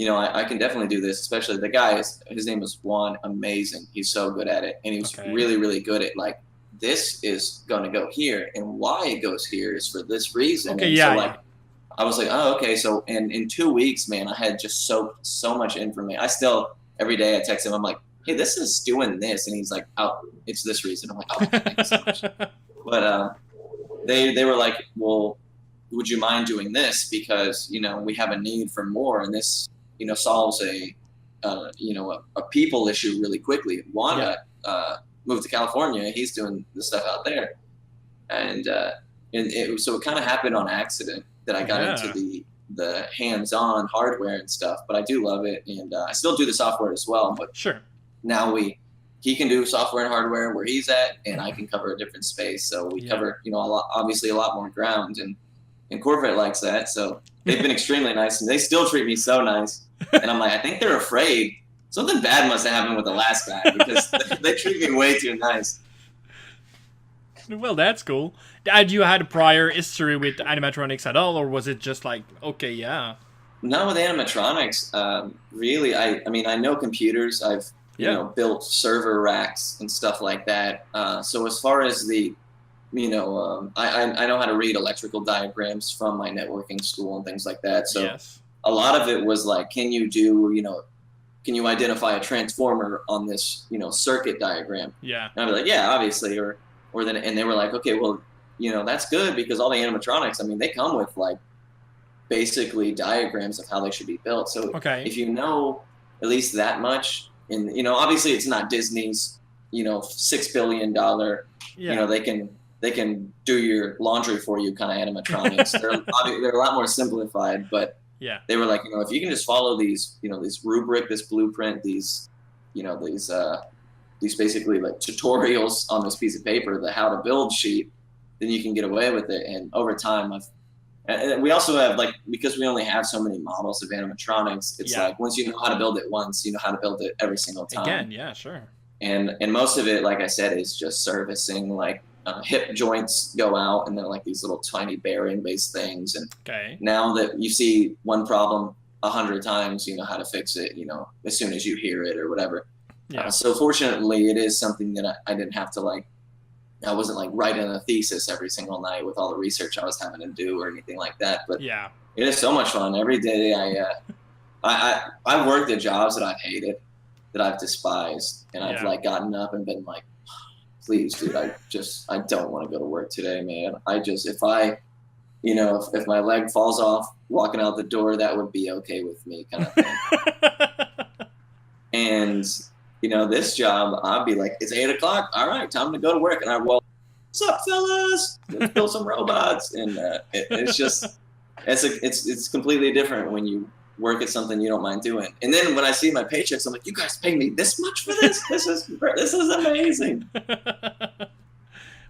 I can definitely do this." Especially the guy, his name was Juan. Amazing. He's so good at it. And he was really, really good at like, this is going to go here. And why it goes here is for this reason. I was like, oh, okay. So in 2 weeks, man, I had just so much information. I still, every day I text him, I'm like, "Hey, this is doing this." And he's like, "Oh, it's this reason." I'm like, "Oh, thank you so much." But they were like, "Well, would you mind doing this? Because, we have a need for more. And this, solves a people issue really quickly." Wanda moved to California. He's doing the stuff out there. And so it kind of happened on accident that I got into the hands-on hardware and stuff. But I do love it. And I still do the software as well. But now he can do software and hardware where he's at, and I can cover a different space. So we cover, obviously a lot more ground, and corporate likes that. So they've been extremely nice, and they still treat me so nice. And I'm like, I think they're afraid something bad must have happened with the last guy, because they treat me way too nice. Well, that's cool. Had you had a prior history with animatronics at all, or was it just like, okay, yeah? No, with animatronics, really, I mean, I know computers. I've built server racks and stuff like that. So as far as the, I know how to read electrical diagrams from my networking school and things like that. So a lot of it was like, can you identify a transformer on this, circuit diagram? Yeah. And I'd be like, yeah, obviously. Or then, and they were like, okay, well, that's good, because all the animatronics, I mean, they come with like basically diagrams of how they should be built. So if you know at least that much, and obviously it's not Disney's, $6 billion, they can do your laundry for you kind of animatronics. They're a lot more simplified, but they were like, if you can just follow these, this rubric, this blueprint, these basically like tutorials on this piece of paper, the how to build sheet, then you can get away with it. And over time, and we also have, like, because we only have so many models of animatronics, it's like, once you know how to build it once, you know how to build it every single time. Again, yeah, sure. And most of it, like I said, is just servicing. Like hip joints go out, and they're like these little tiny bearing-based things. And now that you see one problem 100 times, you know how to fix it, as soon as you hear it or whatever. So fortunately, it is something that I didn't have to I wasn't like writing a thesis every single night with all the research I was having to do or anything like that. But it is so much fun. Every day I've worked at jobs that I've hated, that I've despised, and I've like gotten up and been like, please, dude, I don't want to go to work today, man. If my leg falls off walking out the door, that would be okay with me, kind of thing. And this job, I'd be like, it's 8 o'clock. All right, time to go to work. And what's up, fellas? Let's build some robots. And it's just, it's completely different when you work at something you don't mind doing. And then when I see my paychecks, I'm like, you guys pay me this much for this? This is amazing.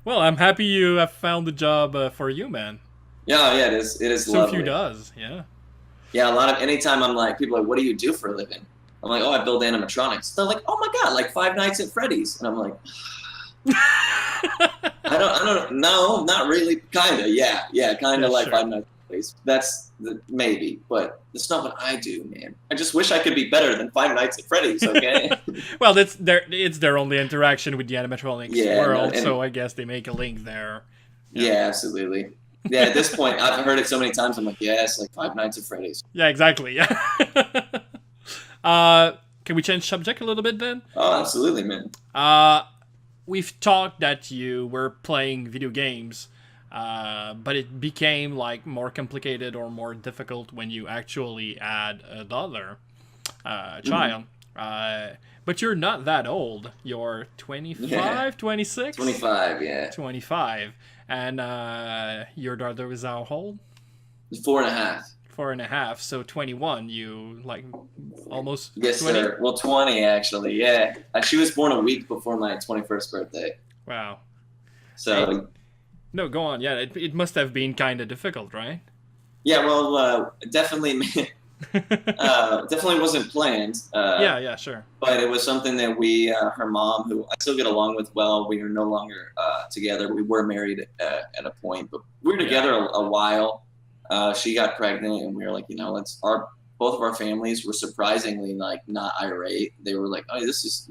Well, I'm happy you have found the job for you, man. Yeah, it is. It is so lovely. Few does, yeah. Yeah, anytime I'm like, people are like, what do you do for a living? I'm like, oh, I build animatronics. They're like, oh my God, like Five Nights at Freddy's. And I'm like, I don't know. No, not really. Kinda. Yeah. Kinda like sure. Five Nights. place. That's maybe, but it's not what I do, man. I just wish I could be better than Five Nights at Freddy's. Okay. Well, it's their only interaction with the animatronics world, no, so I guess they make a link there. Yeah, absolutely. Yeah, at this point, I've heard it so many times. I'm like, yes, like Five Nights at Freddy's. Yeah, exactly. Yeah. Can we change subject a little bit then? Oh, absolutely, man. We've talked that you were playing video games, but it became like more complicated or more difficult when you actually had a daughter, child. But you're not that old. You're 25, 26? 25, yeah. 25. And your daughter was how old? 4.5. 4.5. So 21. You like almost. Yes, 20? sir. Well, 20 actually. Yeah, she was born a week before my 21st birthday. Wow. So. Hey. No, go on. Yeah, it must have been kind of difficult, right? Yeah, well, definitely. Definitely wasn't planned. Yeah, sure. But it was something that we, her mom, who I still get along with well, we are no longer together. We were married at a point, but we were together a while. She got pregnant, and we were like, both of our families were surprisingly like not irate. They were like, oh, this is,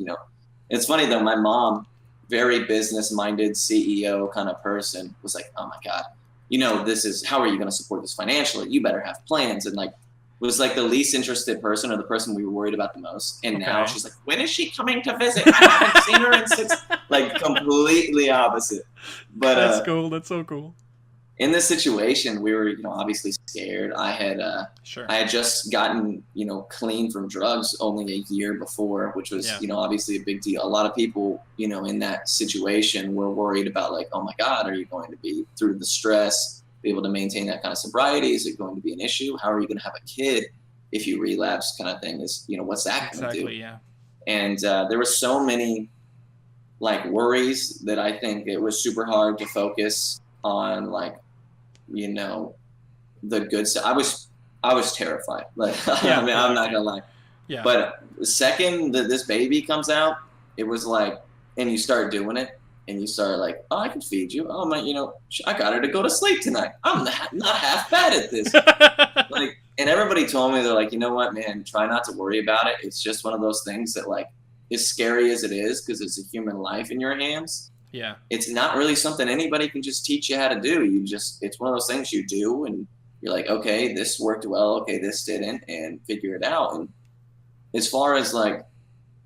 It's funny though. My mom, very business-minded CEO kind of person, was like, oh my God, this is, how are you going to support this financially? You better have plans. And like, was like the least interested person or the person we were worried about the most. And now she's like, when is she coming to visit? I haven't seen her in 6, like completely opposite. But that's cool. That's so cool. In this situation, we were, obviously scared. I had just gotten, clean from drugs only a year before, which was, obviously a big deal. A lot of people, in that situation were worried about like, oh my God, are you going to be through the stress, be able to maintain that kind of sobriety? Is it going to be an issue? How are you going to have a kid if you relapse, kind of thing? Is, what's that going to do? Yeah. And there were so many like worries that I think it was super hard to focus on, like, the good stuff. I was terrified. Like, I mean, I'm not gonna lie. Yeah. But the second that this baby comes out, it was like, and you start doing it, and you start like, oh, I can feed you. Oh my, I got her to go to sleep tonight. I'm not half bad at this. Like, and everybody told me, they're like, you know what, man, try not to worry about it. It's just one of those things that, like, as scary as it is, because it's a human life in your hands. Yeah. It's not really something anybody can just teach you how to do. It's one of those things you do, and you're like, okay, this worked well. Okay, this didn't, and figure it out. And as far as like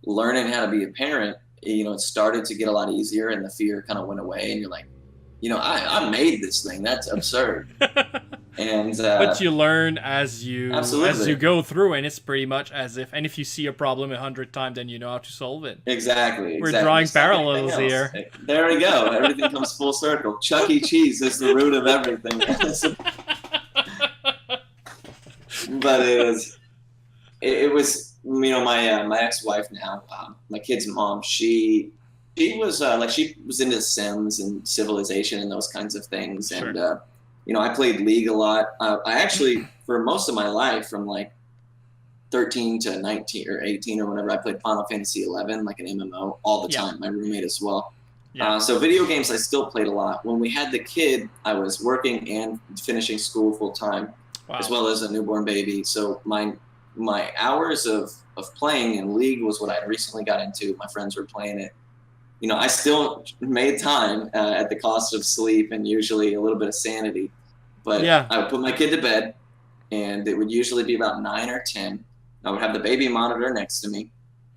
learning how to be a parent, it started to get a lot easier, and the fear kind of went away, and you're like, I made this thing. That's absurd. And but you learn as you go through, and it's pretty much as if, and if you see a problem 100 times, then you know how to solve it. Exactly. We're drawing parallels here. There we go. Everything comes full circle. Chuck E. Cheese is the root of everything. But it was my ex-wife now, my kid's mom. She was she was into Sims and Civilization and those kinds of things. Sure. And I played League a lot. I actually, for most of my life, from like 13 to 19 or 18 or whatever, I played Final Fantasy 11, like an MMO, all the time. My roommate as well. Yeah. So video games, I still played a lot. When we had the kid, I was working and finishing school full time, as well as a newborn baby. So my hours of playing in League was what I recently got into. My friends were playing it. I still made time at the cost of sleep and usually a little bit of sanity. But I would put my kid to bed, and it would usually be about 9 or 10. I would have the baby monitor next to me,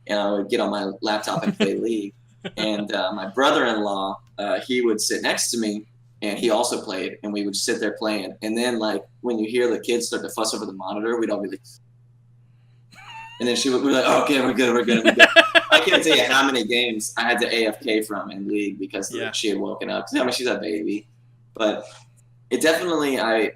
and I would get on my laptop and play League. And my brother-in-law, he would sit next to me, and he also played, and we would sit there playing. And then, like, when you hear the kids start to fuss over the monitor, we'd all be like, and then we'd be like, oh, okay, we're good. I can't tell you how many games I had to AFK from in League because she had woken up. I mean, she's a baby. But it definitely, I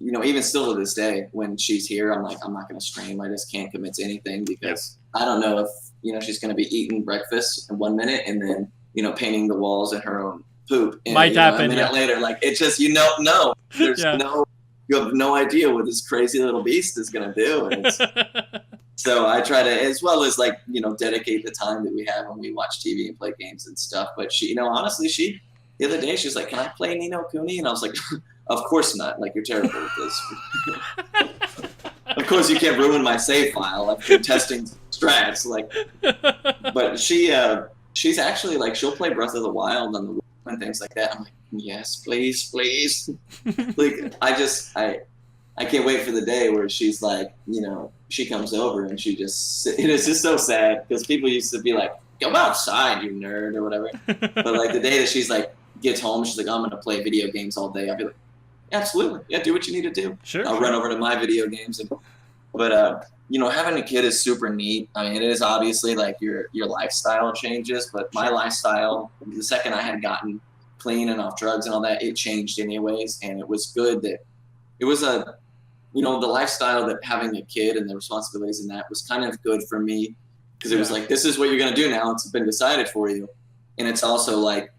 even still to this day, when she's here, I'm like, I'm not going to stream. I just can't commit to anything because I don't know if, she's going to be eating breakfast in 1 minute and then, painting the walls in her own poop. And, might happen. A minute later, like, it's just, no. There's you have no idea what this crazy little beast is going to do. And so I try to, as well as like, dedicate the time that we have when we watch TV and play games and stuff. But she, honestly, the other day, she was like, can I play Ni no Kuni? And I was like, of course not. Like, you're terrible at this. Of course, you can't ruin my save file. I've been testing strats. Like, but she's actually like, she'll play Breath of the Wild on the Wii and things like that. I'm like, yes, please, please. Like, I can't wait for the day where she's like, you know, she comes over and she just, it is just so sad because people used to be like, go outside, you nerd, or whatever. But like, the day that she's like, gets home, she's like, I'm going to play video games all day. I'll be like, absolutely. Yeah, do what you need to do. Sure. I'll run over to my video games. But you know, having a kid is super neat. I mean, it is obviously like your lifestyle changes, but my lifestyle, the second I had gotten clean and off drugs and all that, it changed anyways. And it was good that it was you know, the lifestyle that having a kid and the responsibilities in that was kind of good for me because it was like, this is what you're going to do now. It's been decided for you. And it's also like,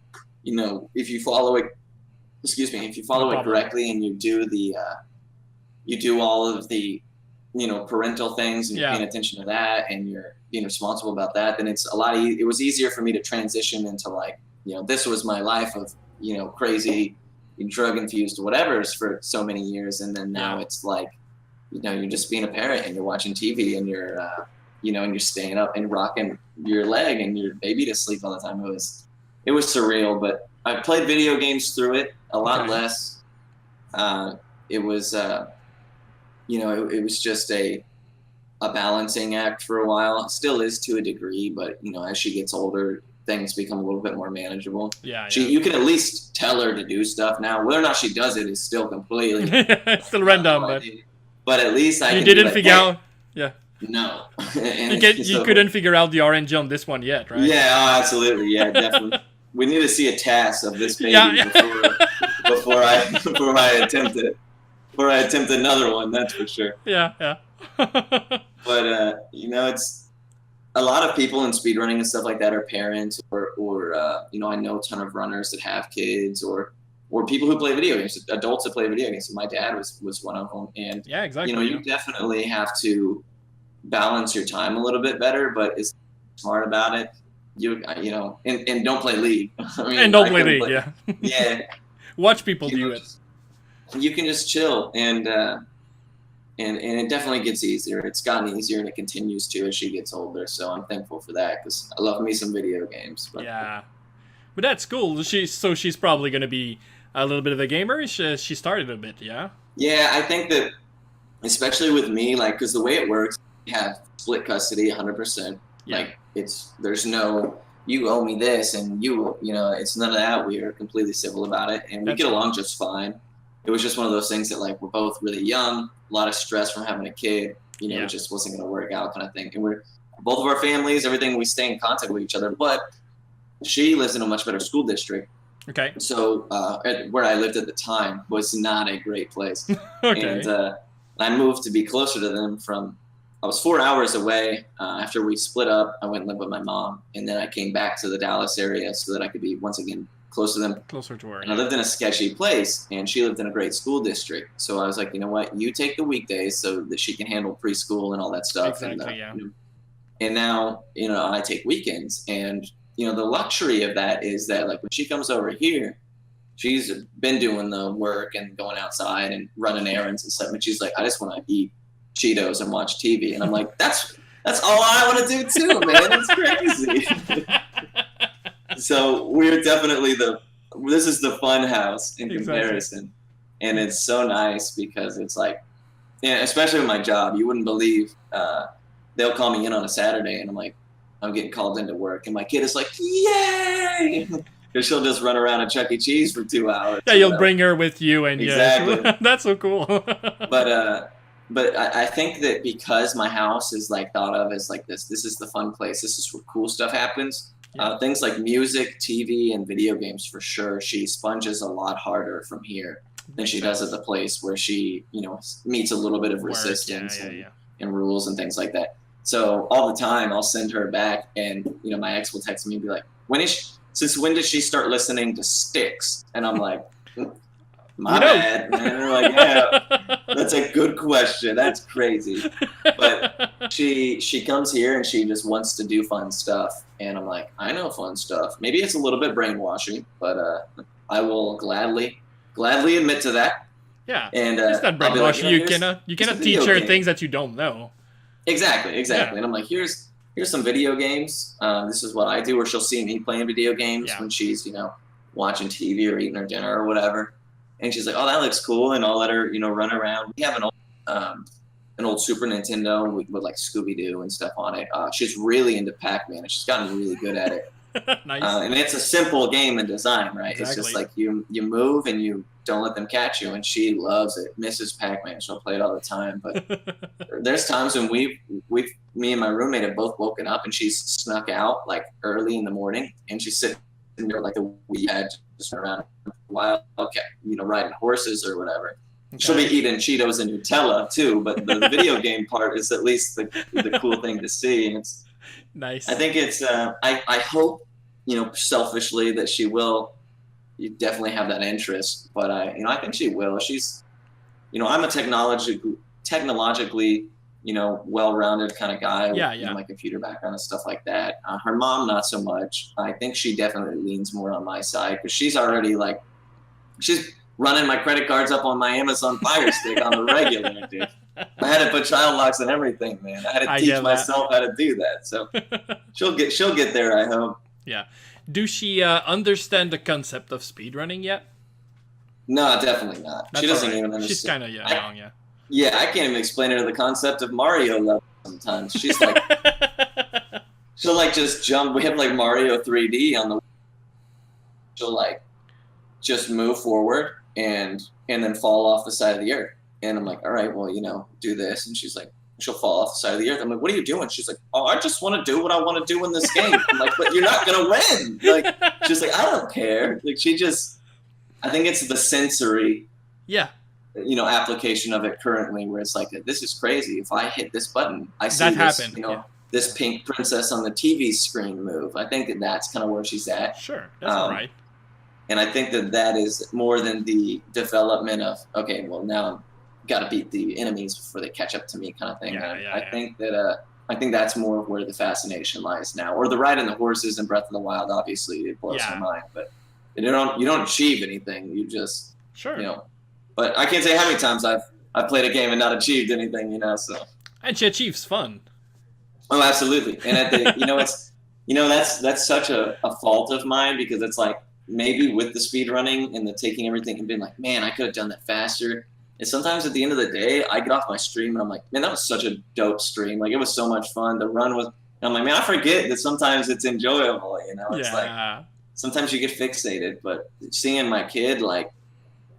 you know, if you follow it, correctly and you do all of the, you know, parental things and you're paying attention to that and you're being responsible about that, then it's a lot it was easier for me to transition into like, you know, this was my life of, you know, crazy drug infused whatever's for so many years. And then now it's like, you know, you're just being a parent and you're watching TV and you're, you know, and you're staying up and rocking your leg and your baby to sleep all the time. It was surreal, but I played video games through it a lot less. It was, you know, it was just a balancing act for a while. It still is to a degree, but you know, as she gets older, things become a little bit more manageable. You can at least tell her to do stuff now. Whether or not she does it is still completely still random, but at least you didn't figure out. Yeah. No. You couldn't figure out the orange on this one yet, right? Yeah, oh, absolutely. Yeah, definitely. We need to see a task of this baby before I attempt another one. That's for sure. Yeah. But you know, it's a lot of people in speedrunning and stuff like that are parents or you know, I know a ton of runners that have kids or people who play video games, adults that play video games. And my dad was one of them. And yeah, exactly. You know, you definitely have to balance your time a little bit better, but it's smart about it. You know, and don't play League. I mean, don't play League. Yeah. Yeah. Watch people do it. You can just chill and it definitely gets easier. It's gotten easier and it continues to as she gets older. So I'm thankful for that because I love me some video games. But. Yeah, but that's cool. She's probably going to be a little bit of a gamer. She started a bit, yeah. Yeah, I think that especially with me, like, because the way it works, we have split custody 100%. Yeah. Like there's no you owe me this and you know, it's none of that. We are completely civil about it and we get along just fine. It was just one of those things that like we're both really young, a lot of stress from having a kid, you know, it just wasn't going to work out kind of thing. And we're both of our families, everything, we stay in contact with each other, but she lives in a much better school district. Okay. So where I lived at the time was not a great place. Okay. And I moved to be closer to them I was 4 hours away. After we split up, I went and lived with my mom. And then I came back to the Dallas area so that I could be, once again, close to them. Closer to her. And I lived in a sketchy place, and she lived in a great school district. So I was like, you know what? You take the weekdays so that she can handle preschool and all that stuff. Exactly, And now, you know, I take weekends. And, you know, the luxury of that is that, like, when she comes over here, she's been doing the work and going outside and running errands and stuff. And she's like, I just want to eat Cheetos and watch TV. And I'm like, that's all I want to do too, man. It's crazy. So we're definitely this is the fun house in comparison. And it's so nice because it's like, yeah, especially with my job, you wouldn't believe, they'll call me in on a Saturday and I'm like, I'm getting called into work. And my kid is like, yay! Because she'll just run around at Chuck E. Cheese for 2 hours. Yeah, you'll bring her with you, and exactly. That's so cool. But I think that because my house is like thought of as like this is the fun place. This is where cool stuff happens. Yeah. Things like music, TV, and video games for sure. She sponges a lot harder from here than she does at the place where she, you know, meets a little bit of resistance and rules and things like that. So all the time I'll send her back, and you know, my ex will text me and be like, since when did she start listening to Styx? And I'm like, my bad. And they're like, yeah, that's a good question. That's crazy. But she comes here and she just wants to do fun stuff. And I'm like, I know fun stuff. Maybe it's a little bit brainwashing, but I will gladly gladly admit to that. Yeah, And it's not I'll be like, brainwash. You cannot teach her things that you don't know. Exactly. Yeah. And I'm like, here's some video games. This is what I do. Or she'll see me playing video games when she's, watching TV or eating her dinner or whatever. And she's like, oh, that looks cool. And I'll let her, run around. We have an old Super Nintendo with like Scooby-Doo and stuff on it. She's really into Pac-Man, and she's gotten really good at it. Nice. And it's a simple game in design, right? Exactly. It's just like you move and you don't let them catch you, and she loves it. Mrs. Pac-Man, she'll play it all the time. But there's times when me and my roommate have both woken up, and she's snuck out like early in the morning, and she's sitting there like we had just around a while, riding horses or whatever. Okay. She'll be eating Cheetos and Nutella too, but the video game part is at least the cool thing to see. And it's nice. I think it's I hope, selfishly that she will. You definitely have that interest, but I think she will. She's, I'm a technologically, well-rounded kind of guy with my computer background and stuff like that. Her mom, not so much. I think she definitely leans more on my side because she's already she's running my credit cards up on my Amazon Fire Stick on the regular, dude. I had to put child locks and everything, man. I had to teach myself how to do that. So she'll get there, I hope. Yeah. Do she understand the concept of speedrunning yet? No, definitely not. She doesn't even understand. She's kind of young, yeah. Yeah, I can't even explain her the concept of Mario level sometimes. She's like, she'll just jump. We have Mario 3D on the. She'll just move forward and then fall off the side of the earth. And I'm like, all right, well, do this. And she's like, she'll fall off the side of the earth. I'm like, what are you doing? She's like, oh, I just want to do what I want to do in this game. I'm like, but you're not going to win. She's like, I don't care. I think it's the sensory, application of it currently where it's like, this is crazy. If I hit this button, I see this pink princess on the TV screen move. I think that's kind of where she's at. Sure, that's all right. And I think that is more than the development of, okay, well, now I've got to beat the enemies before they catch up to me kind of thing. I think that's more of where the fascination lies now. Or the riding the horses in Breath of the Wild, obviously, it blows my mind. But you don't achieve anything. You just, But I can't say how many times I've played a game and not achieved anything, so. And she achieves fun. Oh, absolutely. And at the, that's such a fault of mine because it's maybe with the speed running and the taking everything and being like, man, I could have done that faster. And sometimes at the end of the day, I get off my stream and I'm like, man, that was such a dope stream. It was so much fun. The run was, and I'm like, man, I forget that sometimes it's enjoyable. It's sometimes you get fixated, but seeing my kid,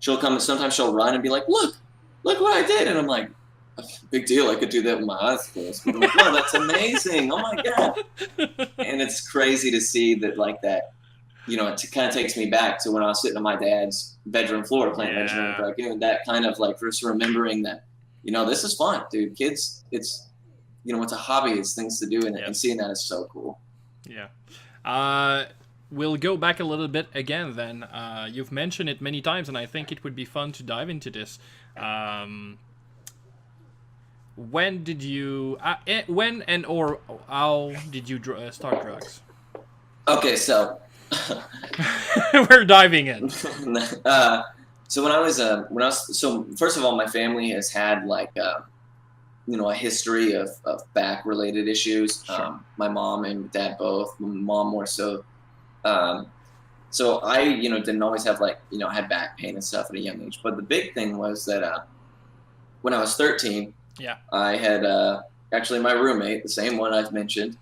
she'll come and sometimes she'll run and be like, look what I did. And I'm like, big deal. I could do that with my eyes closed. But I'm like, wow, that's amazing. Oh my God. And it's crazy to see that that. It kind of takes me back to when I was sitting on my dad's bedroom floor playing JobDraconis. That kind of just remembering that, this is fun, dude. Kids, it's, it's a hobby. It's things to do, and seeing that is so cool. Yeah. We'll go back a little bit again then. You've mentioned it many times, and I think it would be fun to dive into this. When did you, how did you start drugs? Okay, so. We're diving in. So so first of all, my family has had a history of back related issues. Sure. My mom and dad both. My mom more so. So I didn't always have had back pain and stuff at a young age. But the big thing was that when I was 13, I had actually my roommate, the same one I've mentioned.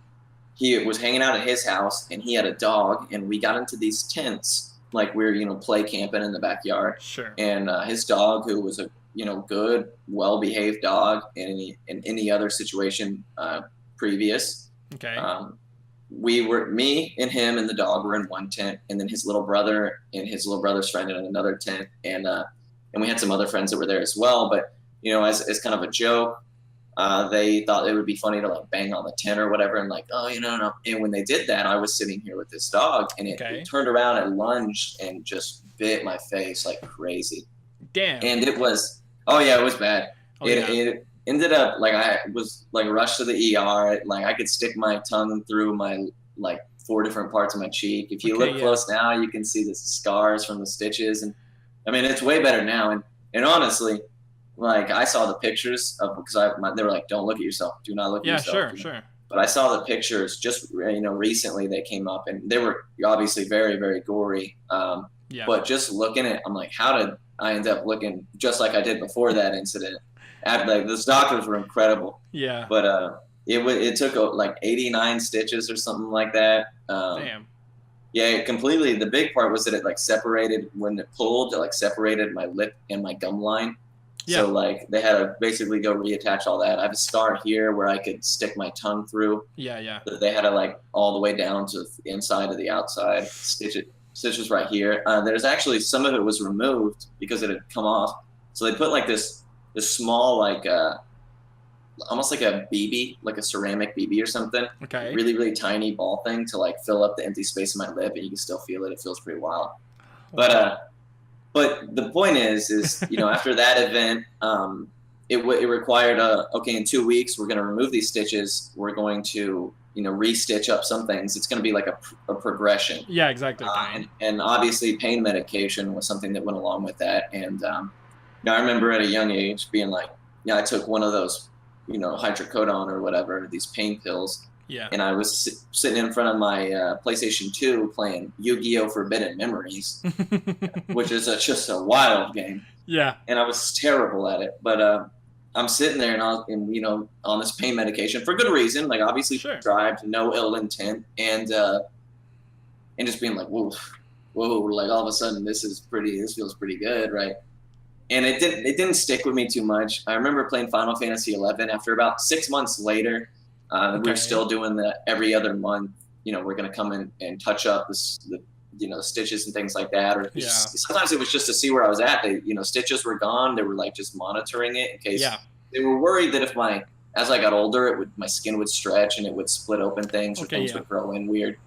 He was hanging out at his house, and he had a dog, and we got into these tents, we were, play camping in the backyard. Sure. And his dog, who was a, good, well-behaved dog in any other situation previous. Okay. Me and him and the dog were in one tent, and then his little brother and his little brother's friend in another tent, and we had some other friends that were there as well. But as kind of a joke. They thought it would be funny to bang on the tent or whatever and no. And when they did that, I was sitting here with this dog and it turned around and lunged and just bit my face like crazy. Damn. And it was, it was bad. It ended up I was rushed to the ER. I could stick my tongue through my 4 different parts of my cheek. If you look close now, you can see the scars from the stitches. And I mean, it's way better now. And honestly, like I saw the pictures of because they were like, don't look at yourself, do not look at Yeah, yourself. sure, sure. But I saw the pictures just recently they came up and they were obviously very very gory. Yeah. But just looking at, I'm like, how did I end up looking just like I did before that incident? Like those doctors were incredible. Yeah. But it took like 89 stitches or something like that. Damn. Yeah, it completely. The big part was that it like separated when it pulled. It like separated my lip and my gum line. Yeah. So like they had to basically go reattach all that. I have a scar here where I could stick my tongue through. Yeah, yeah. But they had to like all the way down to the inside to the outside. Stitches right here. There's actually some of it was removed because it had come off. So they put like this small like almost like a BB, like a ceramic BB or something. Okay. Really, really tiny ball thing to like fill up the empty space in my lip, and you can still feel it. It feels pretty wild. But the point is after that event, it required okay, in 2 weeks we're going to remove these stitches. We're going to re-stitch up some things. It's going to be like a progression. Yeah, exactly. And obviously pain medication was something that went along with that. And I remember at a young age being like, I took one of those hydrocodone or whatever, these pain pills. Yeah. And I was sitting in front of my PlayStation 2 playing Yu-Gi-Oh! Forbidden Memories, which is just a wild game. Yeah. And I was terrible at it. But I'm sitting there and on this pain medication for good reason, like obviously prescribed, no ill intent, and just being like, whoa, like all of a sudden this feels pretty good, right? And it didn't stick with me too much. I remember playing Final Fantasy 11. After about 6 months later, we're still doing the every other month. We're gonna come in and touch up the stitches and things like that. Or sometimes it was just to see where I was at. Stitches were gone. They were like just monitoring it in case they were worried that as I got older, my skin would stretch and it would split open things or things would grow in weird.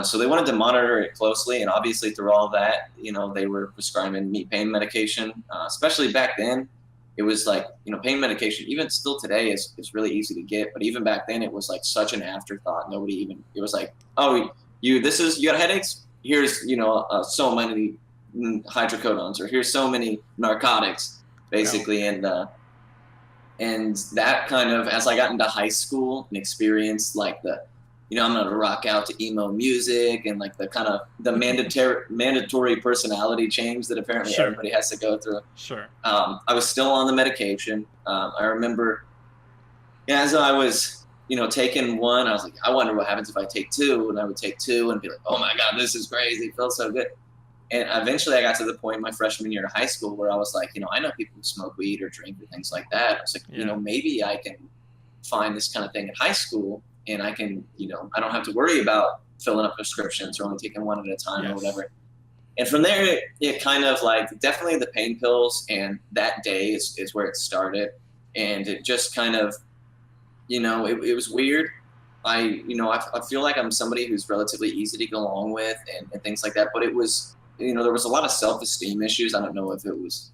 So they wanted to monitor it closely, and obviously through all that, they were prescribing me pain medication. Especially back then, it was like pain medication. Even still today, is really easy to get, but even back then, it was like such an afterthought. It was like, oh, you got headaches? Here's so many hydrocodones, or here's so many narcotics, basically, and that kind of, as I got into high school and experienced like I'm going to rock out to emo music and like the kind of the mandatory personality change that apparently everybody has to go through. Sure. I was still on the medication. I remember as I was, taking one, I was like, I wonder what happens if I take two. And I would take two and be like, oh my God, this is crazy. It feels so good. And eventually I got to the point in my freshman year of high school where I was like, I know people who smoke weed or drink or things like that. I was like, maybe I can find this kind of thing in high school. And I can, I don't have to worry about filling up prescriptions or only taking one at a time or whatever. And from there, it kind of like definitely the pain pills. And that day is where it started. And it just kind of, it was weird. I feel like I'm somebody who's relatively easy to go along with and things like that. But it was, there was a lot of self-esteem issues. I don't know if it was,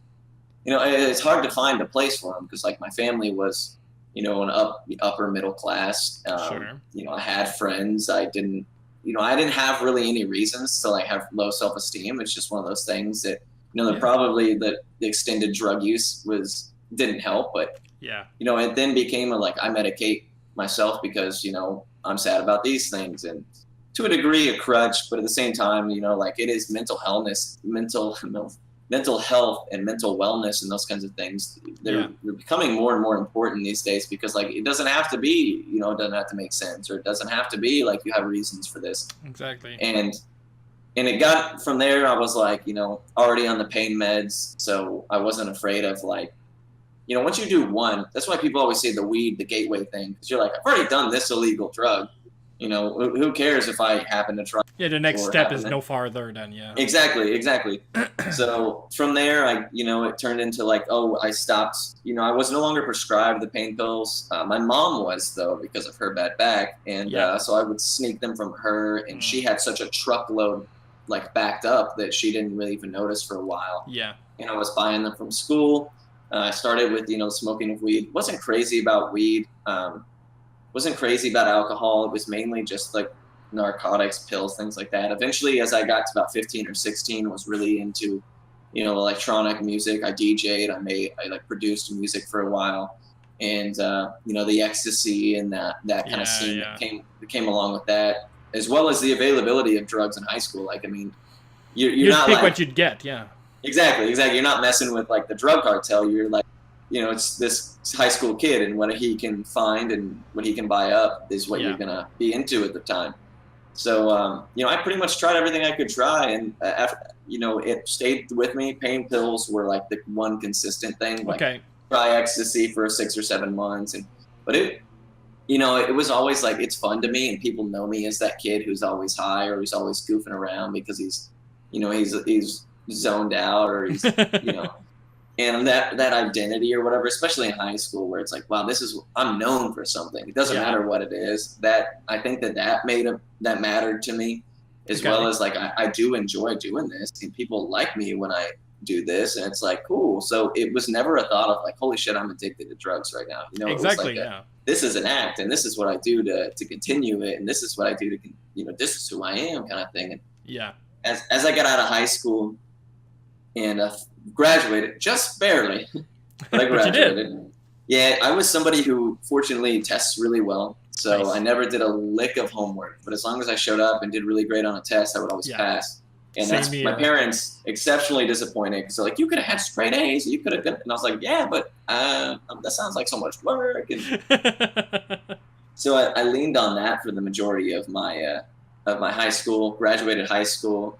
it's hard to find a place for them because like my family was, an upper middle class. I had friends. I didn't have really any reasons to like have low self-esteem. It's just one of those things that, probably the extended drug use didn't help, but it then became I medicate myself because, I'm sad about these things, and to a degree a crutch, but at the same time, it is mental health and mental wellness and those kinds of things. They're becoming more and more important these days because it doesn't have to be, it doesn't have to make sense, or it doesn't have to be like you have reasons for this. Exactly. And it got from there, I was already on the pain meds. So I wasn't afraid of once you do one, that's why people always say the weed, the gateway thing. Cause you're like, I've already done this illegal drug. Who cares if I happen to try? Yeah, the next step is no farther than, Exactly. So from there, it turned into I stopped, I was no longer prescribed the pain pills. My mom was, though, because of her bad back. And so I would sneak them from her. And she had such a truckload, backed up that she didn't really even notice for a while. Yeah. And I was buying them from school. I started with, smoking of weed. Wasn't crazy about weed. Wasn't crazy about alcohol. It was mainly just narcotics, pills, things like that. Eventually, as I got to about 15 or 16, was really into electronic music. I DJ'd. I like produced music for a while, and the ecstasy and that kind of scene that came along with that, as well as the availability of drugs in high school. Like, I mean, you'd not pick like, what you'd get. Yeah. Exactly. You're not messing with like the drug cartel. You're like, it's this high school kid, and what he can find and what he can buy up is what you're gonna be into at the time. So, I pretty much tried everything I could try, and after, it stayed with me. Pain pills were like the one consistent thing. Like, try ecstasy for 6 or 7 months, but it was always like, it's fun to me, and people know me as that kid who's always high or he's always goofing around because he's zoned out, or he's and that identity or whatever, especially in high school, where it's like, wow, I'm known for something. It doesn't matter what it is. That I think that mattered to me, as well as like, I do enjoy doing this, and people like me when I do this, and it's like, cool. So it was never a thought of like, holy shit, I'm addicted to drugs right now. Exactly. It was like this is an act, and this is what I do to continue it, and this is what I do to this is who I am, kind of thing. And as I got out of high school and graduated, just barely, but I graduated. Yeah, I was somebody who fortunately tests really well, so I never did a lick of homework. But as long as I showed up and did really great on a test, I would always pass. And that's my parents exceptionally disappointed, because they're like, you could have had straight A's, you could have done. And I was like, yeah, but that sounds like so much work. And so I leaned on that for the majority of my high school. Graduated high school.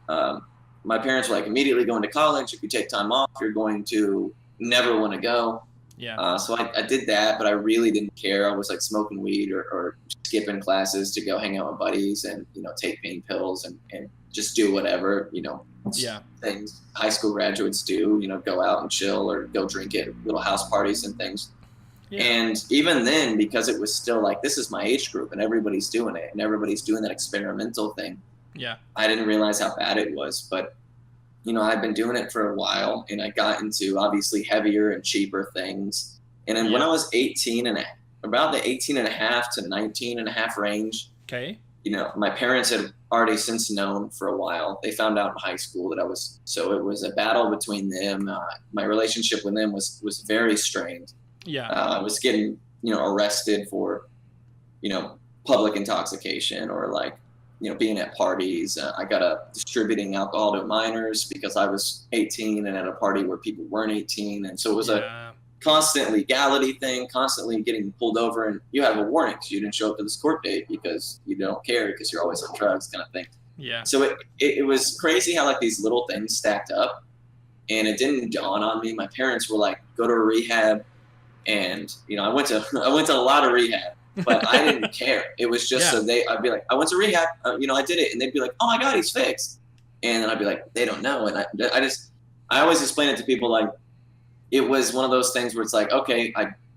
My parents were like, immediately going to college. If you take time off, you're going to never want to go. Yeah. So I did that, but I really didn't care. I was like smoking weed or skipping classes to go hang out with buddies and, take pain pills and just do whatever, things high school graduates do, go out and chill or go drink at little house parties and things. Yeah. And even then, because it was still like, this is my age group and everybody's doing it and everybody's doing that experimental thing. Yeah. I didn't realize how bad it was, but I've been doing it for a while, and I got into obviously heavier and cheaper things. And then when I was 18 and about the 18 and a half to 19 and a half range, my parents had already since known for a while. They found out in high school that so it was a battle between them. My relationship with them was very strained. Yeah. I was getting, arrested for, public intoxication or like, being at parties. I got distributing alcohol to minors because I was 18 and at a party where people weren't 18. And so it was a constant legality thing, constantly getting pulled over, and you have a warning because you didn't show up to this court date because you don't care because you're always on drugs, kind of thing. Yeah. So it was crazy how like these little things stacked up, and it didn't dawn on me. My parents were like, go to a rehab. And, I went to a lot of rehab. But I didn't care. It was just so I'd be like, I went to rehab, I did it. And they'd be like, oh my God, he's fixed. And then I'd be like, they don't know. And I always explain it to people like, it was one of those things where it's like, okay,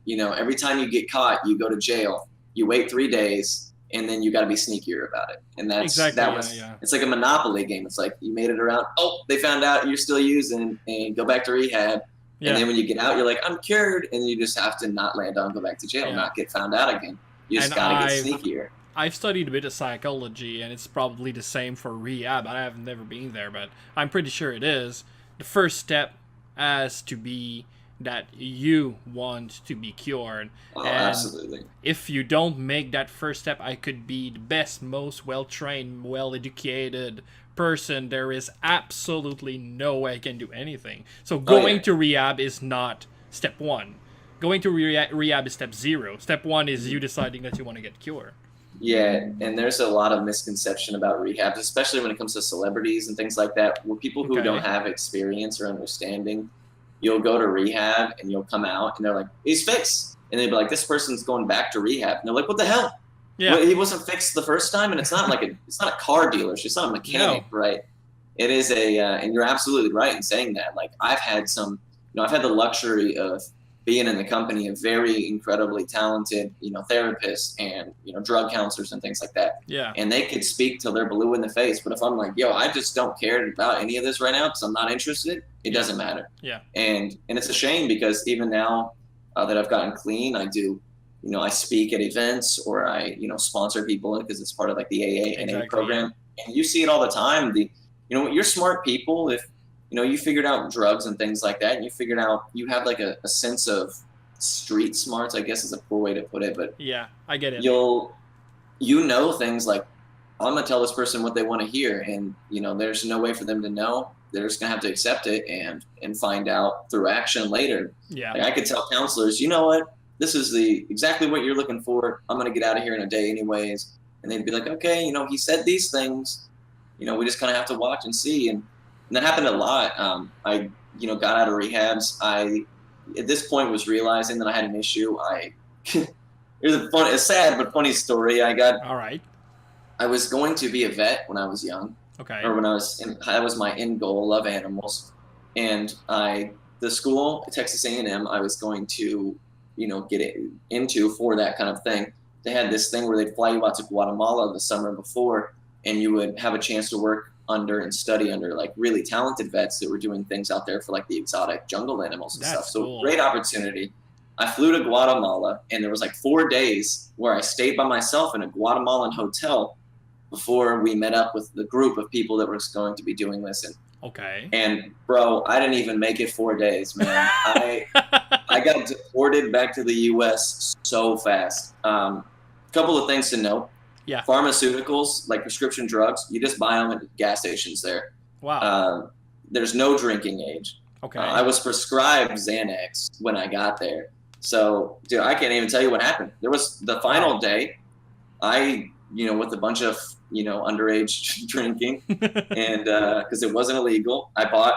every time you get caught, you go to jail, you wait 3 days, and then you got to be sneakier about it. And it's like a Monopoly game. It's like, you made it around. Oh, they found out you're still using, and go back to rehab. Yeah. And then when you get out, you're like, I'm cured. And you just have to not land on, go back to jail, not get found out again. You just got to get sneakier. I've studied a bit of psychology, and it's probably the same for rehab. I have never been there, but I'm pretty sure it is. The first step has to be that you want to be cured. Oh, and absolutely. If you don't make that first step, I could be the best, most well-trained, well-educated person. There is absolutely no way I can do anything. So going to rehab is not step one. Going to rehab is step 0. Step 1 is you deciding that you want to get cured. Yeah, and there's a lot of misconception about rehabs, especially when it comes to celebrities and things like that, where people who don't have experience or understanding, you'll go to rehab and you'll come out and they're like, he's fixed. And they'd be like, this person's going back to rehab. And they're like, what the hell? Yeah. Well, he wasn't fixed the first time, and it's not like it's not a car dealership. It's not a mechanic, right? It is and you're absolutely right in saying that. Like, I've had the luxury of being in the company of very incredibly talented, therapists and, drug counselors and things like that. Yeah. And they could speak till they're blue in the face. But if I'm like, yo, I just don't care about any of this right now because I'm not interested, it doesn't matter. Yeah. And it's a shame because even now that I've gotten clean, I do, I speak at events or I, sponsor people because it's part of like the AA and AA program. And you see it all the time. You're smart people. If you figured out drugs and things like that, and you figured out you have like a sense of street smarts, I guess is a poor way to put it, but Yeah, I get it. Things like, I'm gonna tell this person what they want to hear, and there's no way for them to know. They're just gonna have to accept it and find out through action later. Yeah. Like I could tell counselors, you know what, this is exactly what you're looking for. I'm gonna get out of here in a day anyways, and they'd be like, okay, he said these things. We just kind of have to watch and see, and that happened a lot. I got out of rehabs. I at this point was realizing that I had an issue. It was a sad but funny story. All right. I was going to be a vet when I was young. Okay. Or when that was my end goal, love animals. And the school, Texas A&M, I was going to, get into for that kind of thing. They had this thing where they'd fly you out to Guatemala the summer before, and you would have a chance to work under and study under like really talented vets that were doing things out there for like the exotic jungle animals and That's stuff. So cool. Great opportunity. I flew to Guatemala, and there was like 4 days where I stayed by myself in a Guatemalan hotel before we met up with the group of people that were going to be doing this. Okay. And bro, I didn't even make it 4 days, man. I got deported back to the U.S. so fast. Couple of things to note. Yeah. Pharmaceuticals, like prescription drugs, you just buy them at gas stations there. Wow. There's no drinking age. Okay. I was prescribed Xanax when I got there. So, dude, I can't even tell you what happened. There was the final day, with a bunch of, underage drinking, and because it wasn't illegal, I went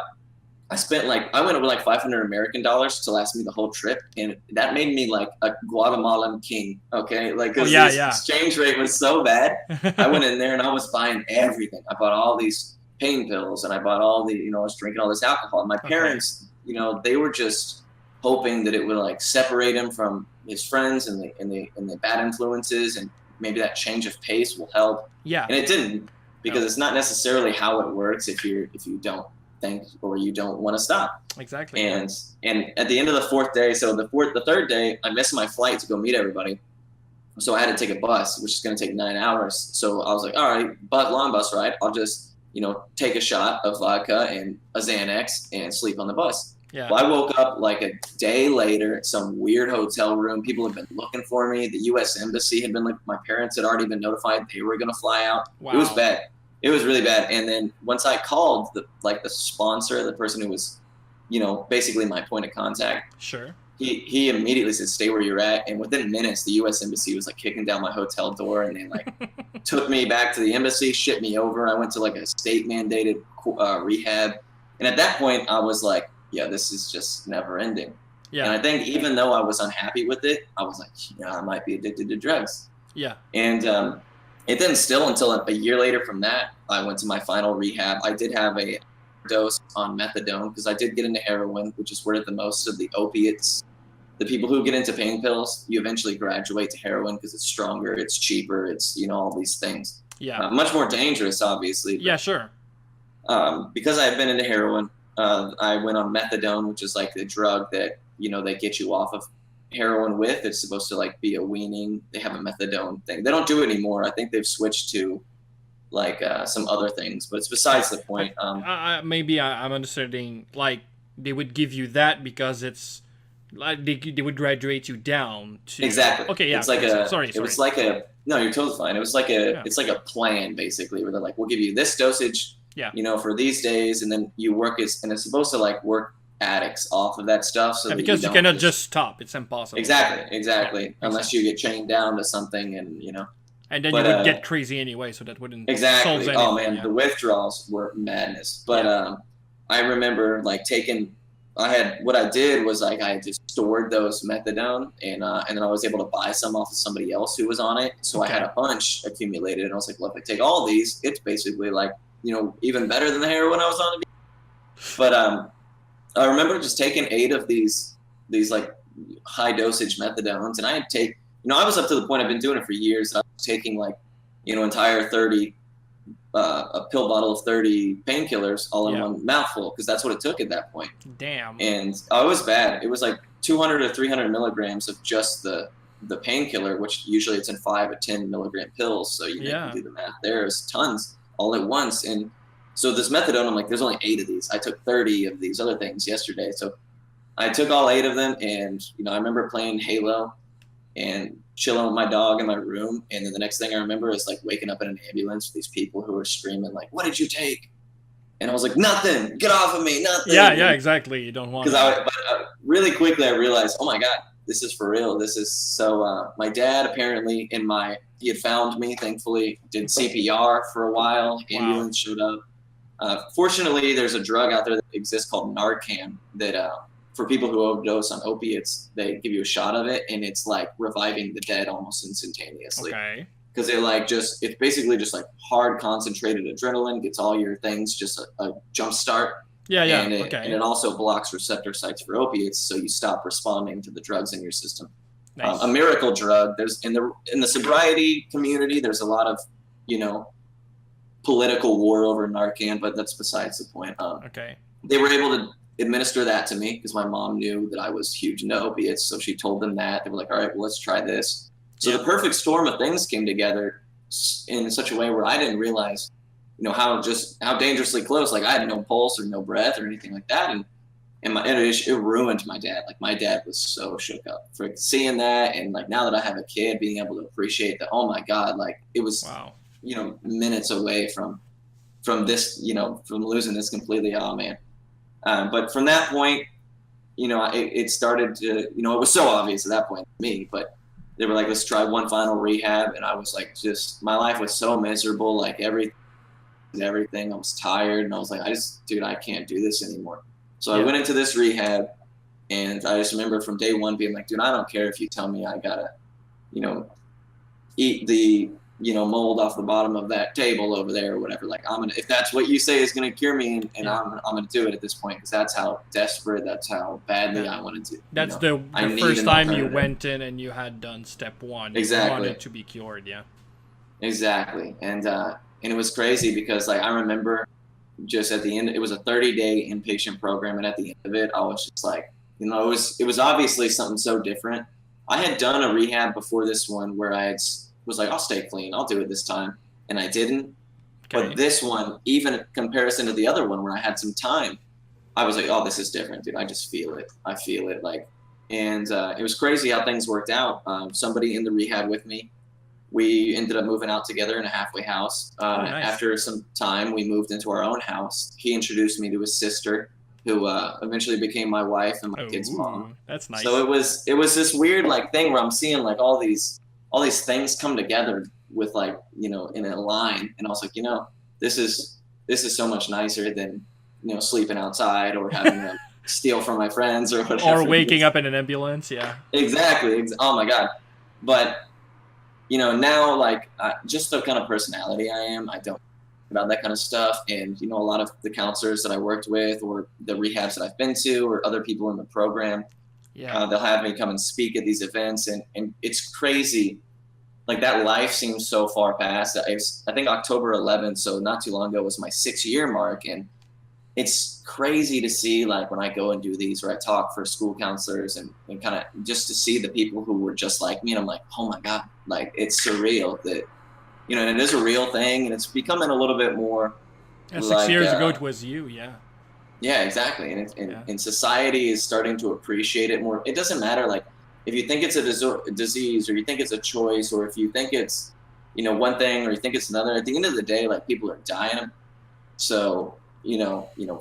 with like $500 American to last me the whole trip, and that made me like a Guatemalan king. Okay, like because exchange rate was so bad. I went in there and I was buying everything. I bought all these pain pills, and I bought all I was drinking all this alcohol. And my parents, they were just hoping that it would like separate him from his friends and the bad influences, and maybe that change of pace will help. Yeah. And it didn't, because it's not necessarily how it works if you don't think or you don't want to stop. Exactly. And at the end of the 4th day, so the 3rd day, I missed my flight to go meet everybody. So I had to take a bus, which is going to take 9 hours. So I was like, all right, long bus ride. I'll just, take a shot of vodka and a Xanax and sleep on the bus. Yeah. Well, I woke up like a day later at some weird hotel room. People had been looking for me. The U.S. Embassy had been my parents had already been notified they were going to fly out. Wow. It was bad. It was really bad. And then once I called the sponsor, the person who was, basically my point of contact. Sure. He immediately said, stay where you're at. And within minutes, the U.S. Embassy was like kicking down my hotel door, and they like took me back to the embassy, shipped me over. I went to like a state mandated rehab. And at that point I was like, yeah, this is just never ending. Yeah. And I think even though I was unhappy with it, I was like, I might be addicted to drugs. Yeah. And it didn't still until a year later from that, I went to my final rehab. I did have a dose on methadone because I did get into heroin, which is where the most of the opiates, the people who get into pain pills, you eventually graduate to heroin because it's stronger, it's cheaper, it's, all these things. Yeah. Much more dangerous, obviously. Yeah, sure. Because I had been into heroin, I went on methadone, which is like the drug that, they get you off of heroin with. It's supposed to like be a weaning. They have a methadone thing. They don't do it anymore. I think they've switched to like some other things, but it's besides the point. Maybe I'm understanding, like they would give you that because it's like they would graduate you down to. Exactly. Okay, yeah. It's like sorry. It was like no, you're totally fine. It was like it's like a plan basically, where they're like, we'll give you this dosage. Yeah. For these days, and then you work and it's supposed to like work addicts off of that stuff. So because you cannot just stop. It's impossible. Exactly. Yeah, unless you get chained down to something, and And then you would get crazy anyway, so that wouldn't exactly. solve anything. Oh man, the withdrawals were madness. But I remember like what I did was like I just stored those methadone, and then I was able to buy some off of somebody else who was on it. So I had a bunch accumulated, and I was like, well, if I take all these, it's basically like even better than the heroin I was on. But I remember just taking 8 of these like high dosage methadones, and I was up to the point, I've been doing it for years. I was taking like entire 30 a pill bottle of 30 painkillers all in one mouthful, because that's what it took at that point. Damn. And it was bad. It was like 200 or 300 milligrams of just the painkiller, which usually it's in 5 or 10 milligram pills. So you can do the math. There's tons all at once. And So this methadone, I'm like, there's only 8 of these. I took 30 of these other things yesterday. So I took all 8 of them, and I remember playing Halo and chilling with my dog in my room. And then the next thing I remember is like waking up in an ambulance with these people who were screaming like, "What did you take?" And I was like, "Nothing. Get off of me, nothing." Yeah, exactly. You don't want because really quickly I realized, oh my god, this is for real. This is so. My dad apparently he had found me. Thankfully, did CPR for a while. Ambulance showed up. Fortunately, there's a drug out there that exists called Narcan that for people who overdose on opiates, they give you a shot of it, and it's like reviving the dead almost instantaneously. Okay. Because it's basically just like hard concentrated adrenaline, gets all your things, just a jump start. Yeah. And it also blocks receptor sites for opiates, so you stop responding to the drugs in your system. Nice. A miracle drug. There's in the sobriety community, there's a lot of, political war over Narcan, but that's besides the point. Okay. They were able to administer that to me because my mom knew that I was huge into opiates, so she told them that. They were like, "All right, well, let's try this." So the perfect storm of things came together in such a way where I didn't realize, how dangerously close. Like I had no pulse or no breath or anything like that, and it ruined my dad. Like my dad was so shook up for seeing that, and like now that I have a kid, being able to appreciate that. Oh my God, like it was, wow. Minutes away from this, from losing this completely. Oh man. But from that point, it started to, it was so obvious at that point to me, but they were like, let's try one final rehab. And I was like, my life was so miserable. Like everything, I was tired. And I was like, I can't do this anymore. So I went into this rehab, and I just remember from day one being like, dude, I don't care if you tell me I gotta, eat the, mold off the bottom of that table over there or whatever. Like if that's what you say is going to cure me, and I'm going to do it at this point, because that's how desperate, that's how badly I wanted to. That's the first time you went in and you had done step 1. Exactly. You wanted to be cured. Yeah. Exactly. And it was crazy because like I remember just at the end, it was a 30-day inpatient program, and at the end of it, I was just like, it was obviously something so different. I had done a rehab before this one where I was like, I'll stay clean, I'll do it this time, and I didn't. Okay. But this one, even in comparison to the other one where I had some time, I was like, oh, this is different, dude. I just feel it. I feel it. And it was crazy how things worked out. Somebody in the rehab with me, we ended up moving out together in a halfway house. Nice. After some time, we moved into our own house. He introduced me to his sister, who eventually became my wife and my kid's mom. That's nice. So it was this weird thing where I'm seeing like all these things come together with in a line, and I was like, this is so much nicer than sleeping outside or having to steal from my friends or whatever. Or waking up in an ambulance. Yeah. Exactly. Oh my God. But now just the kind of personality I am, I don't about that kind of stuff. And a lot of the counselors that I worked with, or the rehabs that I've been to, or other people in the program, they'll have me come and speak at these events, and it's crazy. Like that life seems so far past. I think October 11th, so not too long ago, was my 6-year mark, and it's crazy to see when I go and do these, where I talk for school counselors and kind of just to see the people who were just like me, and I'm like, oh my God, it's surreal that and it is a real thing, and it's becoming a little bit more. Yeah, 6 years ago it was you, yeah. Yeah, exactly, and society is starting to appreciate it more. It doesn't matter if you think it's a disease, or you think it's a choice, or if you think it's one thing, or you think it's another. At the end of the day, people are dying. So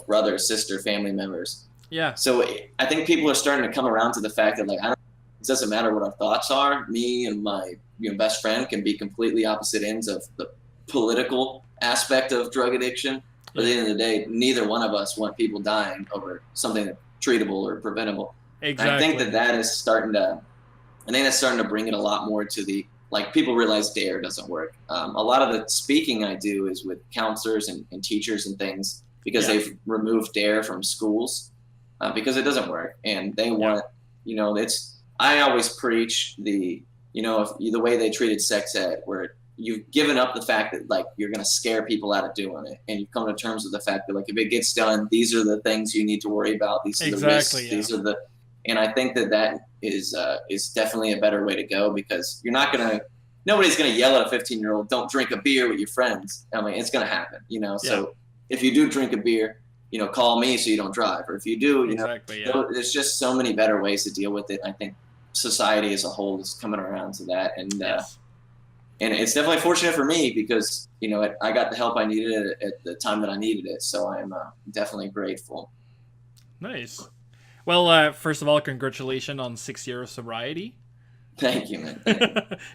brother, sister, family members. Yeah. So I think people are starting to come around to the fact that it doesn't matter what our thoughts are. Me and my best friend can be completely opposite ends of the political aspect of drug addiction. But at the end of the day, neither one of us want people dying over something that's treatable or preventable. Exactly. And I think that is starting to. I think that's starting to bring it a lot more to the people realize DARE doesn't work. A lot of the speaking I do is with counselors and teachers and things, because they've removed DARE from schools because it doesn't work, and they want I always preach the the way they treated sex ed, where you've given up the fact that you're going to scare people out of doing it, and you've come to terms with the fact that if it gets done, these are the things you need to worry about. These are the risks. Yeah. These are and I think that is definitely a better way to go, because nobody's going to yell at a 15-year-old, don't drink a beer with your friends. I mean, it's going to happen, So if you do drink a beer, call me so you don't drive. Or if you do, Exactly, yeah. there's just so many better ways to deal with it. I think society as a whole is coming around to that. And, Yes. and it's definitely fortunate for me because, I got the help I needed at the time that I needed it. So I'm definitely grateful. Nice. Well, first of all, congratulations on 6 years of sobriety. Thank you, man.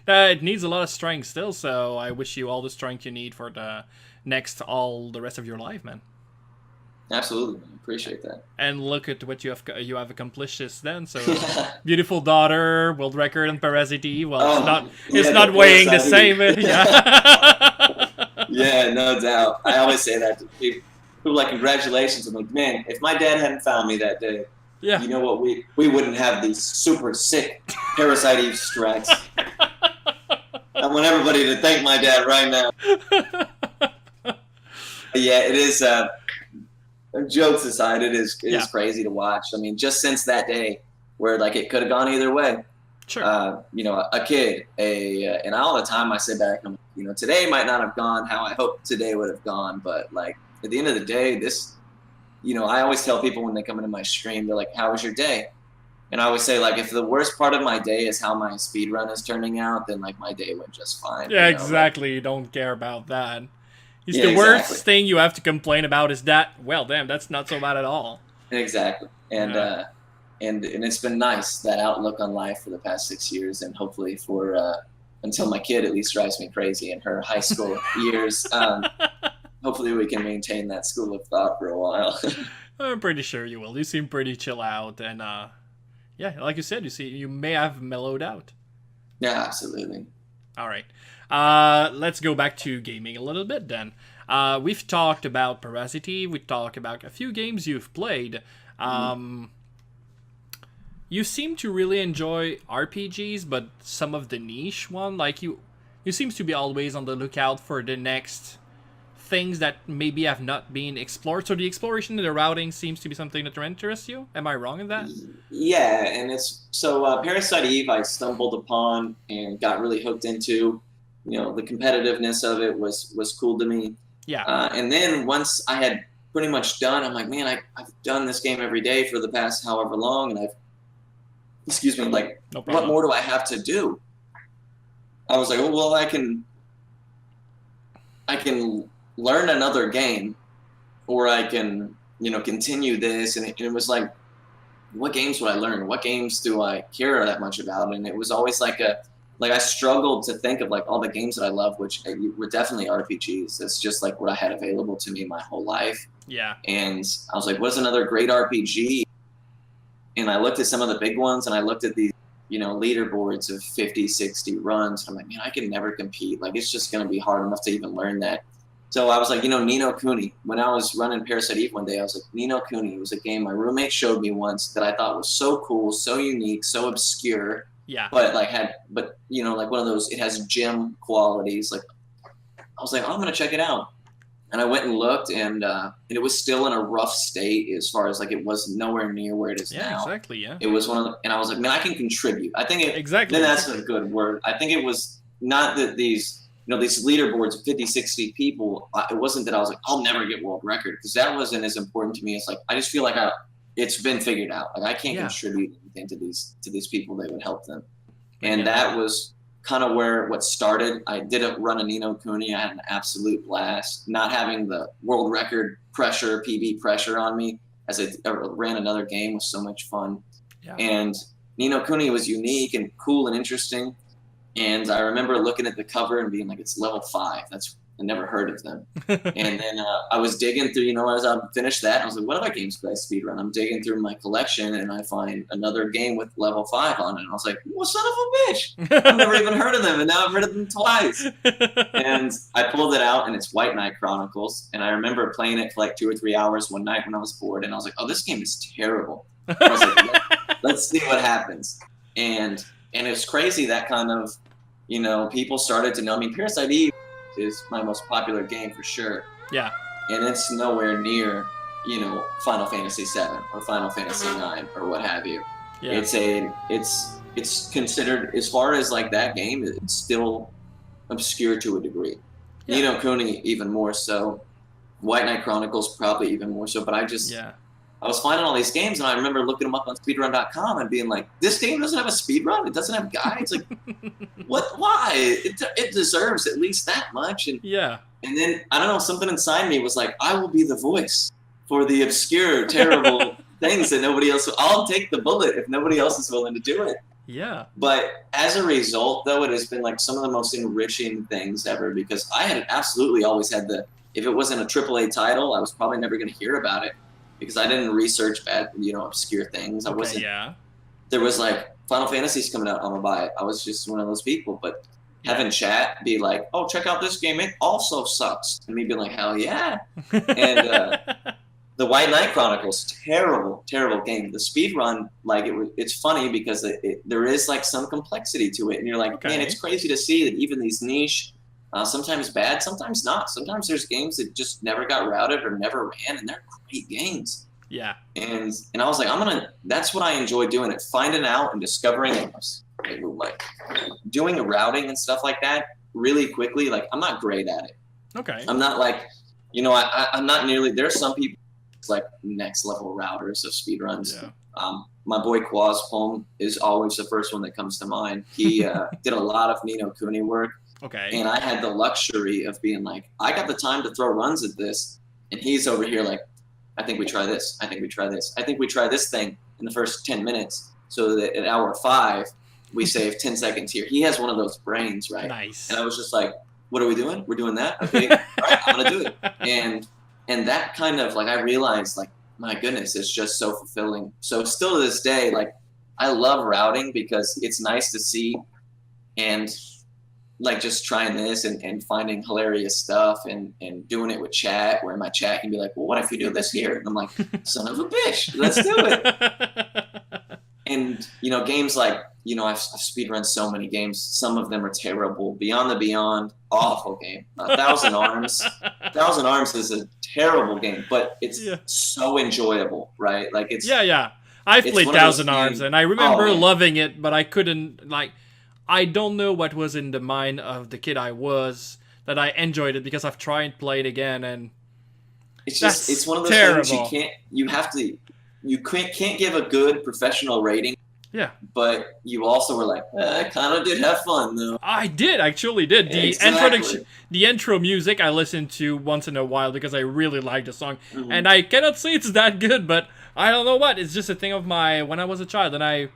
It needs a lot of strength still, so I wish you all the strength you need for the the rest of your life, man. Absolutely. Appreciate that. And look at what you have accomplished since then. So, beautiful daughter, world record in Parasite. Well, it's not weighing the same. Yeah. Yeah, no doubt. I always say that to people who like, congratulations. I'm like, man, if my dad hadn't found me that day, you know what? We wouldn't have these super sick Parasite Eve strikes. I want everybody to thank my dad right now. Yeah, it is. Jokes aside, it is crazy to watch. I mean, just since that day, where like it could have gone either way. Sure. A kid, and all the time I sit back and today might not have gone how I hoped today would have gone, but like at the end of the day, this, I always tell people when they come into my stream, they're like, "How was your day?" And I always say, like, if the worst part of my day is how my speed run is turning out, then like my day went just fine. Yeah, exactly. You don't care about that. It's Yeah, the worst exactly. thing you have to complain about is that, well, damn, that's not so bad at all. Exactly. And Yeah. and it's been nice, that outlook on life for the past 6 years, and hopefully for until my kid at least drives me crazy in her high school years. Hopefully we can maintain that school of thought for a while. I'm pretty sure you will. You seem pretty chill out, and yeah, like you said, you may have mellowed out. Yeah, absolutely. All right. Let's go back to gaming a little bit then. We've talked about Parasite. We talked about a few games you've played. You seem to really enjoy RPGs, but some of the niche one, like you seem to be always on the lookout for the next things that maybe have not been explored. So the exploration and the routing seems to be something that interests you. Am I wrong in that? Yeah, and it's so Parasite Eve I stumbled upon and got really hooked into. The competitiveness of it was cool to me. Yeah. And then once I had pretty much done, I'm like, man, I've done this game every day for the past however long, and like, No what problem. more do I have to do? I was like, oh, well, I can learn another game, or I can, continue this. And it was like, what games would I learn? What games do I care that much about? And it was always like I struggled to think of like all the games that I love, which were definitely RPGs. It's just like what I had available to me my whole life. Yeah. And I was like, what's another great RPG? And I looked at some of the big ones, and I looked at these, leaderboards of 50, 60 runs. I'm like, man, I can never compete. Like, it's just going to be hard enough to even learn that. So I was like, Ni no Kuni. When I was running Parasite Eve one day, I was like, Ni no Kuni. It was a game my roommate showed me once that I thought was so cool, so unique, so obscure. Yeah. But like one of those, it has gem qualities. Like, I was like, oh, I'm going to check it out. And I went and looked, and it was still in a rough state as far as like it was nowhere near where it is now. Yeah, exactly. Yeah. It was and I was like, man, I can contribute. I think exactly. Then that's a good word. I think it was not that these leaderboards of 50, 60 people. It wasn't that I was like, I'll never get world record, because that wasn't as important to me. It's like I just feel like it's been figured out. Like I can't contribute anything to these people that would help them, and that was kind of what started. I didn't run a Ni no Kuni. I had an absolute blast. Not having the world record pressure, PB pressure on me as I ran another game was so much fun. Yeah. And Ni no Kuni was unique and cool and interesting. And I remember looking at the cover and being like, it's level 5. I never heard of them. And then I was digging through, as I finished that, I was like, what other games could I speedrun? I'm digging through my collection, and I find another game with level 5 on it. And I was like, well, son of a bitch. I've never even heard of them, and now I've heard of them twice. And I pulled it out, and it's White Knight Chronicles. And I remember playing it for like 2 or 3 hours one night when I was bored, and I was like, oh, this game is terrible. I was like, let's see what happens. And it's crazy that kind of, people started to know. I mean, Parasite Eve is my most popular game for sure. Yeah. And it's nowhere near, Final Fantasy 7 or Final Fantasy 9 or what have you. Yeah. It's considered, as far as like that game, it's still obscure to a degree. Yeah. Ni no Kuni even more so. White Knight Chronicles probably even more so, but Yeah. I was finding all these games, and I remember looking them up on speedrun.com and being like, this game doesn't have a speedrun? It doesn't have guides? Like, what? Why? It deserves at least that much. Yeah. And then, I don't know, something inside me was like, I will be the voice for the obscure, terrible things that nobody else will. I'll take the bullet if nobody else is willing to do it. Yeah. But as a result, though, it has been like some of the most enriching things ever, because I had absolutely always had if it wasn't a AAA title, I was probably never going to hear about it because I didn't research obscure things. I wasn't. Yeah. There was like Final Fantasy's coming out, I'm gonna buy it. I was just one of those people. But having chat be like, oh, check out this game, it also sucks, and me being like, hell yeah. And the White Knight Chronicles, terrible, terrible game. The speed run, like it's funny because there is like some complexity to it, and you're like, man, it's crazy to see that even these niche, sometimes bad, sometimes not. Sometimes there's games that just never got routed or never ran, and they're great games. Yeah. And I was like, that's what I enjoy doing it, finding out and discovering it. Like doing the routing and stuff like that really quickly. Like I'm not great at it. Okay. I'm not like, I'm not nearly, there are some people like next level routers of speedruns. Yeah. My boy Quaz Palm is always the first one that comes to mind. He did a lot of Ni no Kuni work. Okay. And I had the luxury of being like, I got the time to throw runs at this. And he's over here like, I think we try this. I think we try this. I think we try this thing in the first 10 minutes so that at hour 5, we save 10 seconds here. He has one of those brains, right? Nice. And I was just like, what are we doing? We're doing that? Okay. All right, I'm going to do it. And that kind of like, I realized like, my goodness, it's just so fulfilling. So still to this day, like I love routing because it's nice to see and like just trying this and finding hilarious stuff and doing it with chat where my chat can be like, well, what if you do this here? And I'm like, son of a bitch, let's do it. And, games like, I've speedrun so many games. Some of them are terrible. Beyond the Beyond, awful game. 1,000 Arms. 1,000 Arms is a terrible game, but it's so enjoyable, right? Like it's... Yeah. I've played 1,000 Arms, and I remember loving it, but I couldn't, like... I don't know what was in the mind of the kid I was that I enjoyed it because I've tried to play it again and it's one of those terrible. Things you can't give a good professional rating. Yeah. But you also were like, I kind of did have fun though. I actually did. The intro music I listen to once in a while because I really like the song. Mm-hmm. And I cannot say it's that good, but I don't know what. It's just a thing of when I was a child and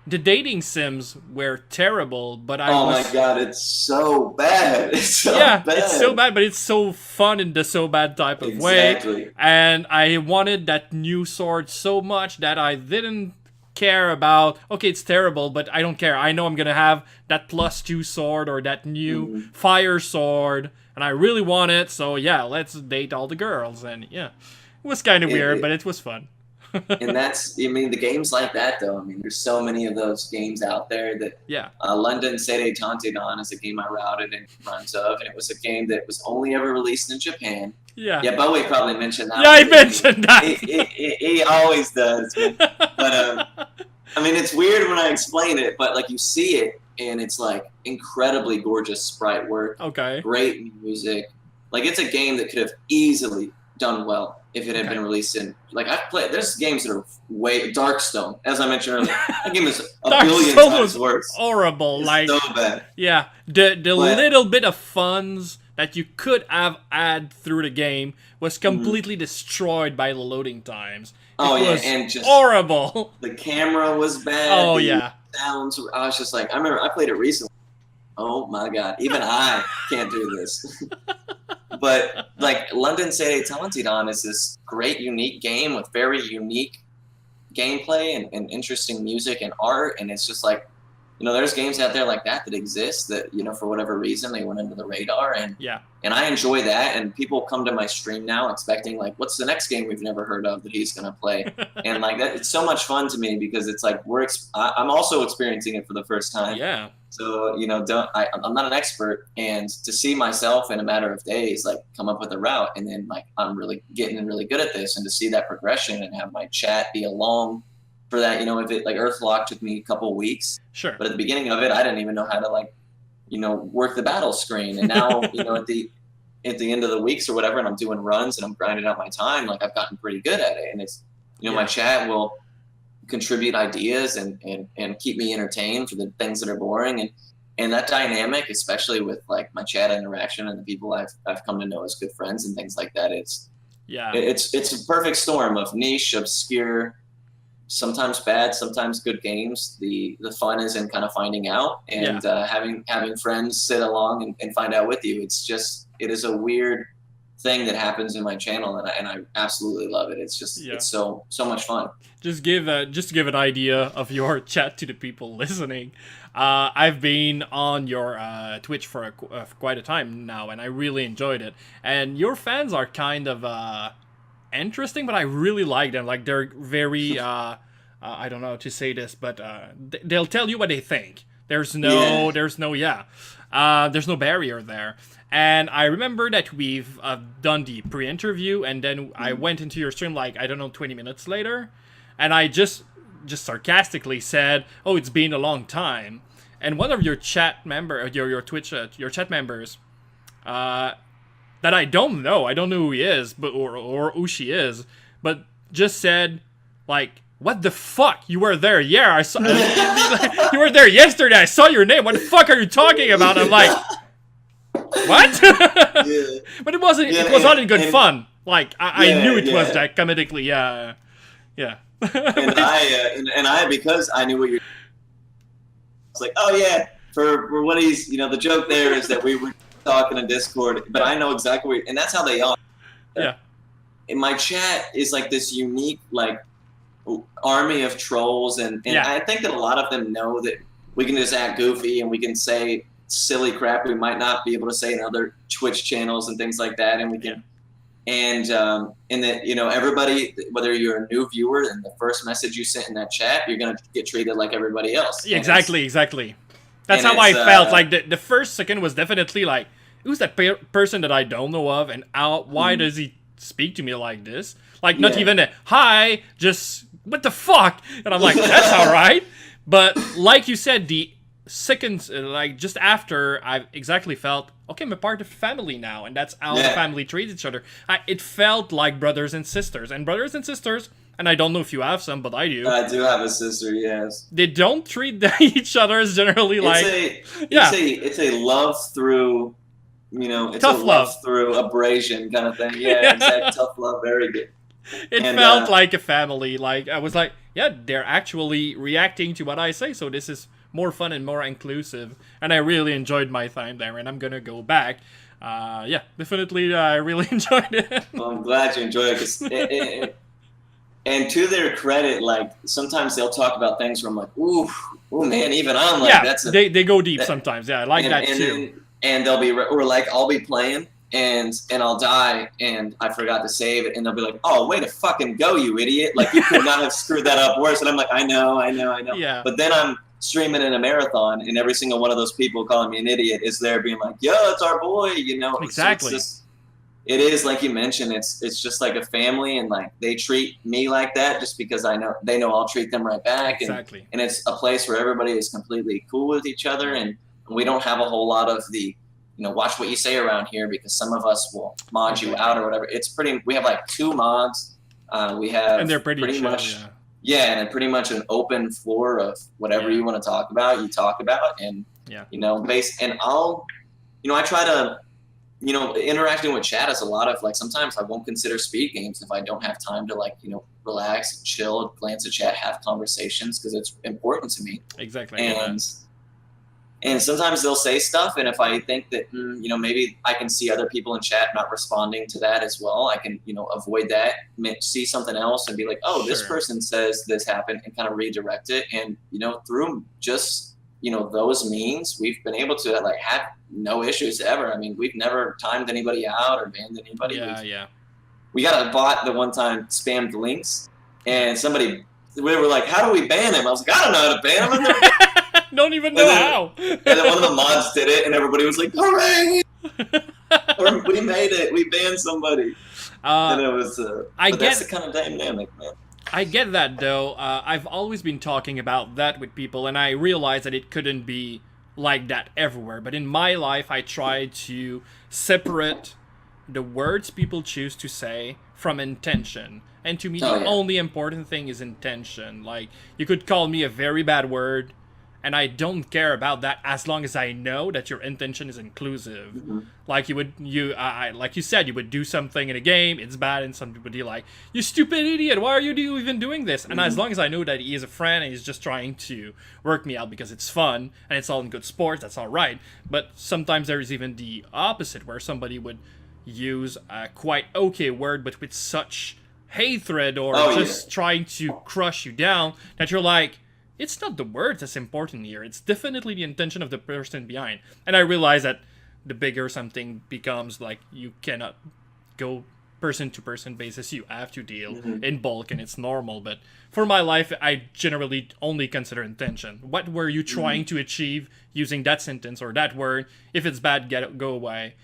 the dating sims were terrible, but my god, it's so bad. It's so bad. It's so bad, but it's so fun in the so bad type of way. And I wanted that new sword so much that I didn't care about, okay, it's terrible, but I don't care. I know I'm gonna have that +2 sword or that new fire sword, and I really want it, so yeah, let's date all the girls. And yeah, it was kind of weird, but it was fun. And the games like that, though, there's so many of those games out there that, London Sede Tantedon is a game I routed and runs of, and it was a game that was only ever released in Japan. Yeah, Bowie probably mentioned that. Yeah, I mentioned that. He always does. But, it's weird when I explain it, but, like, you see it, and it's, like, incredibly gorgeous sprite work. Okay. Great music. Like, it's a game that could have easily done well if it had been released in, like, there's games that are way, Darkstone, as I mentioned earlier, that game is a billion times worse. Horrible. It's like, so bad. Yeah, the little bit of funds that you could have add through the game was completely destroyed by the loading times. And just horrible. The camera was bad. Oh, sounds, I was just like, I remember I played it recently. Oh my god, even I can't do this. But like London Sede Tantedon is this great, unique game with very unique gameplay and interesting music and art, and it's just like, there's games out there like that exist that, for whatever reason they went under the radar, and I enjoy that. And people come to my stream now expecting like, what's the next game we've never heard of that he's gonna play? And like that, it's so much fun to me because it's like I'm also experiencing it for the first time. Yeah. So, I'm not an expert, and to see myself in a matter of days, like come up with a route, and then like I'm really getting really good at this, and to see that progression and have my chat be along for that, if it like Earthlock took me a couple of weeks. Sure. But at the beginning of it, I didn't even know how to like, work the battle screen. And now, at the end of the weeks or whatever, and I'm doing runs and I'm grinding out my time, like I've gotten pretty good at it. And it's, my chat will contribute ideas and keep me entertained for the things that are boring. And that dynamic, especially with like my chat interaction and the people I've come to know as good friends and things like that, it's a perfect storm of niche, obscure, sometimes bad, sometimes good games. The fun is in kind of finding out and having friends sit along and find out with you. It is a weird thing that happens in my channel, and I absolutely love it. It's just it's so much fun. Just to give an idea of your chat to the people listening. I've been on your Twitch for quite a time now, and I really enjoyed it. And your fans are kind of interesting, but I really like them. Like they're very I don't know how to say this, but they'll tell you what they think. There's no barrier there. And I remember that we've done the pre-interview, and then I went into your stream like, I don't know, 20 minutes later, and I just sarcastically said, "Oh, it's been a long time." And one of your chat your Twitch your chat members, that I don't know who he is, but or who she is, but just said like, "What the fuck? You were there? Yeah, I saw. You were there yesterday. I saw your name. What the fuck are you talking about?" I'm like, what? But it wasn't. It was not in good fun. Like I knew it was that comedically. Yeah. And I because I knew what you're. It's like, oh yeah, for what he's, the joke there is that we were talking in Discord, but I know exactly and that's how they are. Yeah. And my chat is like this unique like army of trolls, and I think that a lot of them know that we can just act goofy and we can say silly crap we might not be able to say in other Twitch channels and things like that, and we can and that everybody, whether you're a new viewer and the first message you sent in that chat, you're gonna get treated like everybody else. Exactly. That's how I felt. Like the first second was definitely like, who's that person that I don't know of, and why does he speak to me like this? Like not even a hi, just what the fuck? And I'm like, that's all right. But like you said, the seconds, like just after, I exactly felt, okay, I'm a part of the family now, and that's how the family treats each other. It felt like brothers and sisters, and I don't know if you have some, but I do. I do have a sister, yes. They don't treat each other as generally it's a love through, it's tough a love through abrasion kind of thing. Yeah, exactly. Tough love, very good. It felt like a family. Like I was like, yeah, they're actually reacting to what I say, so this is more fun and more inclusive, and I really enjoyed my time there, and I'm gonna go back. Definitely, I really enjoyed it. Well, I'm glad you enjoyed it. And to their credit, like sometimes they'll talk about things where I'm like, ooh man, even I'm like, they go deep sometimes. Yeah, I like that too. And they'll be, or like I'll be playing and I'll die and I forgot to save it, and they'll be like, oh, way to fucking go, you idiot! Like you could not have screwed that up worse. And I'm like, I know. Yeah. But then I'm streaming in a marathon, and every single one of those people calling me an idiot is there being like, yo, it's our boy, Exactly. So it is like you mentioned, it's just like a family, and like they treat me like that just because they know I'll treat them right back. Exactly. And it's a place where everybody is completely cool with each other, and we don't have a whole lot of the watch what you say around here, because some of us will mod you out or whatever. We have like 2 mods. We have, and they're pretty much. Yeah, and pretty much an open floor of whatever you want to talk about, you talk about, and I try to, interacting with chat is a lot of like, sometimes I won't consider speed games if I don't have time to like, relax, chill, glance at chat, have conversations, because it's important to me. Exactly. And sometimes they'll say stuff, and if I think that, maybe I can see other people in chat not responding to that as well, I can, avoid that, see something else and be like, oh, this person says this happened, and kind of redirect it. And, through just, those means, we've been able to like have no issues ever. I mean, we've never timed anybody out or banned anybody. We got a bot that one time spammed links, and we were like, how do we ban him? I was like, I don't know how to ban him. Don't even know how. And then one of the mods did it, and everybody was like, hooray! Or we made it. We banned somebody. And it was, that's the kind of dynamic, man. I get that, though. I've always been talking about that with people, and I realized that it couldn't be like that everywhere. But in my life, I try to separate the words people choose to say from intention. And to me, Oh, the yeah. only important thing is intention. Like, you could call me a very bad word, and I don't care about that as long as I know that your intention is inclusive. Mm-hmm. Like like you said, you would do something in a game, it's bad, and some people would be like, "You stupid idiot! Why are you even doing this?" And as long as I know that he is a friend and he's just trying to work me out because it's fun and it's all in good sports, that's all right. But sometimes there is even the opposite, where somebody would use a quite okay word, but with such hatred or just trying to crush you down that you're like, it's not the words that's important here. It's definitely the intention of the person behind. And I realize that the bigger something becomes, like, you cannot go person to person basis. You have to deal in bulk, and it's normal. But for my life, I generally only consider intention. What were you trying to achieve using that sentence or that word? If it's bad, go away.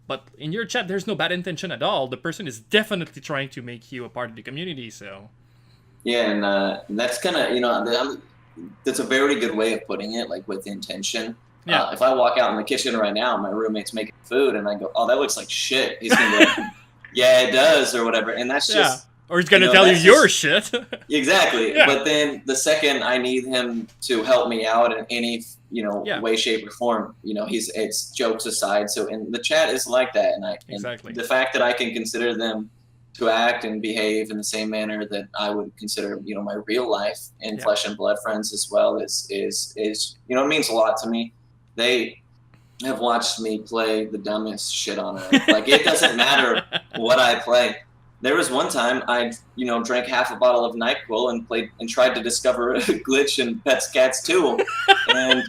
But in your chat, there's no bad intention at all. The person is definitely trying to make you a part of the community, so... Yeah, and that's kind of, that's a very good way of putting it, like with intention. Yeah. If I walk out in the kitchen right now, my roommate's making food, and I go, "Oh, that looks like shit." He's gonna be like, "Yeah, it does," or whatever. And that's just, or he's gonna tell you your shit. Exactly. Yeah. But then the second I need him to help me out in any way, shape, or form, it's jokes aside. So, and the chat is like that, and the fact that I can consider them to act and behave in the same manner that I would consider, my real life and flesh and blood friends as well is it means a lot to me. They have watched me play the dumbest shit on earth. Like, it doesn't matter what I play. There was one time I, drank half a bottle of NyQuil and played and tried to discover a glitch in Pets Cats 2, and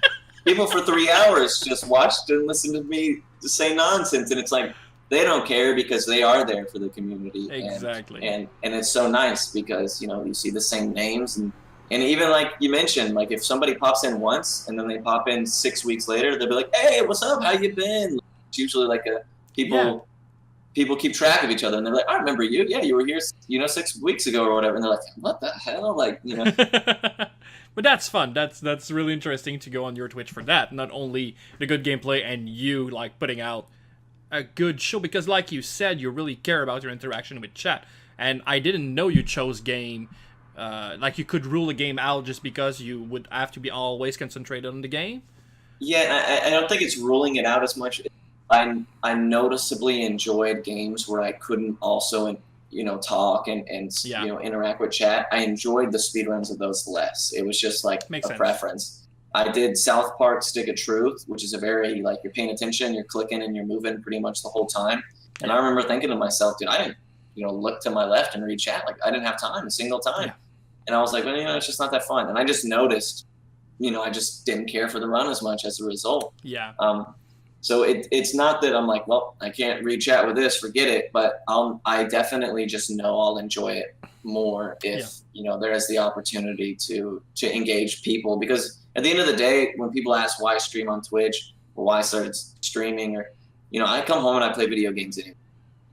people for 3 hours just watched and listened to me say nonsense, and it's like, they don't care because they are there for the community. Exactly. And it's so nice because, you see the same names. And even like you mentioned, like if somebody pops in once and then they pop in 6 weeks later, they'll be like, "Hey, what's up? How you been?" It's usually like people keep track of each other. And they're like, "I remember you. Yeah, you were here, 6 weeks ago or whatever." And they're like, "What the hell?" Like, But that's fun. That's really interesting to go on your Twitch for that. Not only the good gameplay and you, like, putting out a good show, because like you said, you really care about your interaction with chat, and I didn't know you chose game, like you could rule a game out just because you would have to be always concentrated on the game. Yeah, I don't think it's ruling it out as much. I noticeably enjoyed games where I couldn't also talk and interact with chat. I enjoyed the speedruns of those less. It was just like Makes sense. Preference. I did South Park Stick of Truth, which is a very, like, you're paying attention, you're clicking, and you're moving pretty much the whole time. And I remember thinking to myself, dude, I didn't, look to my left and read chat. Like, I didn't have time a single time. Yeah. And I was like, well, it's just not that fun. And I just noticed, I just didn't care for the run as much as a result. Yeah. So it's not that I'm like, well, I can't read chat with this, forget it. But I definitely just know I'll enjoy it more if, there is the opportunity to engage people. Because at the end of the day, when people ask why I stream on Twitch or why I started streaming, or, I come home and I play video games anyway.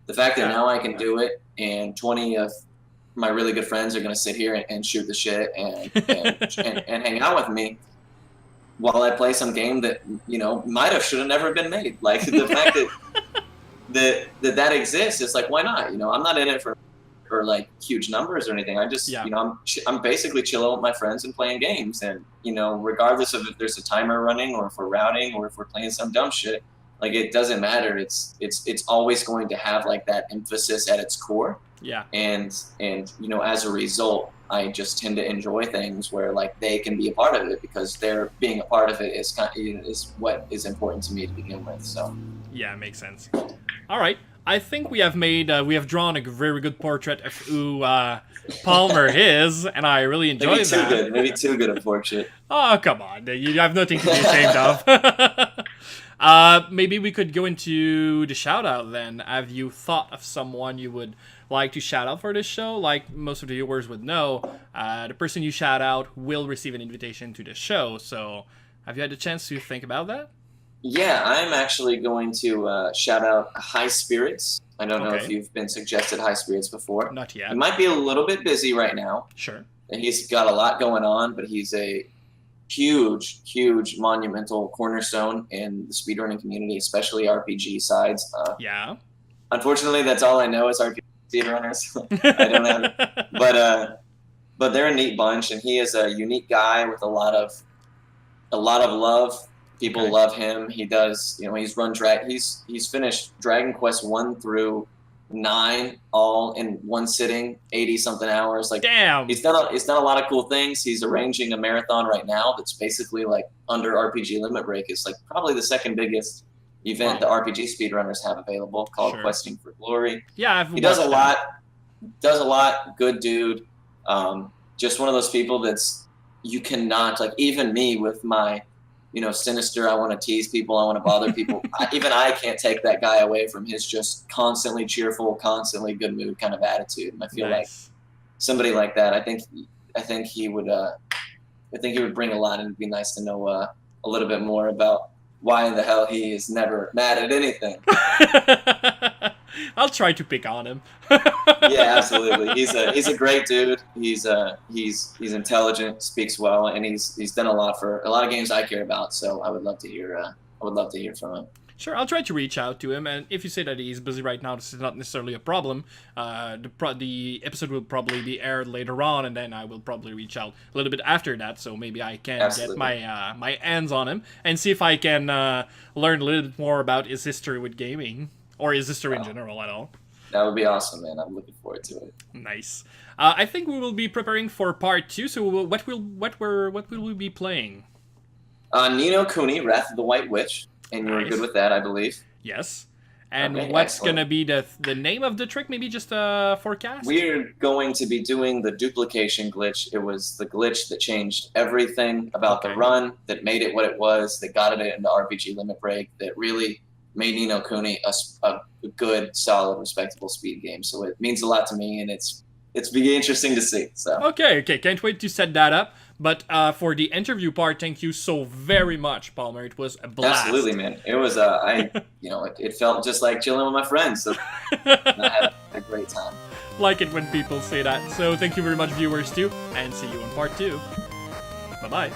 The fact that now I can do it, and 20 of my really good friends are going to sit here and shoot the shit and hang out with me while I play some game that, should have never been made. Like, the fact that exists, it's like, why not? I'm not in it for like huge numbers or anything. I just, I'm basically chilling with my friends and playing games. And, regardless of if there's a timer running or if we're routing or if we're playing some dumb shit, like, it doesn't matter. It's always going to have like that emphasis at its core. Yeah. And as a result, I just tend to enjoy things where, like, they can be a part of it because they're being a part of it is is what is important to me to begin with. So yeah, it makes sense. All right. I think we have drawn a very good portrait of who Palmer is, and I really enjoy that. Maybe too good a portrait. Oh, come on. You have nothing to be ashamed of. Maybe we could go into the shout-out then. Have you thought of someone you would like to shout out for this show? Like most of the viewers would know, the person you shout out will receive an invitation to the show. So have you had a chance to think about that? Yeah, I'm actually going to shout out High Spirits. I don't know if you've been suggested High Spirits before. Not yet. He might be a little bit busy right now. Sure. And he's got a lot going on, but he's a huge monumental cornerstone in the speedrunning community, especially RPG sides. Yeah. Unfortunately, that's all I know is RPG speedrunners. I don't have, but they're a neat bunch, and he is a unique guy with a lot of love. People love him. He does, he's run he's finished Dragon Quest 1 through 9 all in one sitting, 80 something hours. Like, damn. He's done a lot of cool things. He's arranging a marathon right now that's basically like under RPG Limit Break. It's like probably the second biggest event the RPG speedrunners have available, called Questing for Glory. Yeah, he does a lot. Good dude. Just one of those people that's, you cannot, like, even me with my, sinister, I want to tease people, I want to bother people. Even I can't take that guy away from his just constantly cheerful, constantly good mood kind of attitude. And I feel like somebody like that, I think he would bring a lot, and it'd be nice to know a little bit more about why in the hell he is never mad at anything. I'll try to pick on him. Yeah, absolutely. He's a great dude. He's intelligent, speaks well, and he's done a lot for a lot of games I care about. So I would love to hear from him. Sure, I'll try to reach out to him, and if you say that he's busy right now, this is not necessarily a problem. The episode will probably be aired later on, and then I will probably reach out a little bit after that, so maybe I can get my hands on him and see if I can learn a little bit more about his history with gaming, or his history in general at all. That would be awesome, man. I'm looking forward to it. Nice. I think we will be preparing for part 2. So what will we be playing? Ni no Kuni, Wrath of the White Witch. And you're good with that, I believe. Yes. And what's going to be the name of the trick? Maybe just a forecast? We're going to be doing the duplication glitch. It was the glitch that changed everything about the run, that made it what it was, that got it into RPG Limit Break, that really made Ni no Kuni a good, solid, respectable speed game. So it means a lot to me, and it's be interesting to see. So Okay. Can't wait to set that up. But for the interview part, thank you so very much, Palmer. It was a blast. Absolutely, man. It was it felt just like chilling with my friends. So I had a great time. Like it when people say that. So thank you very much, viewers, too, and see you in part 2. Bye-bye.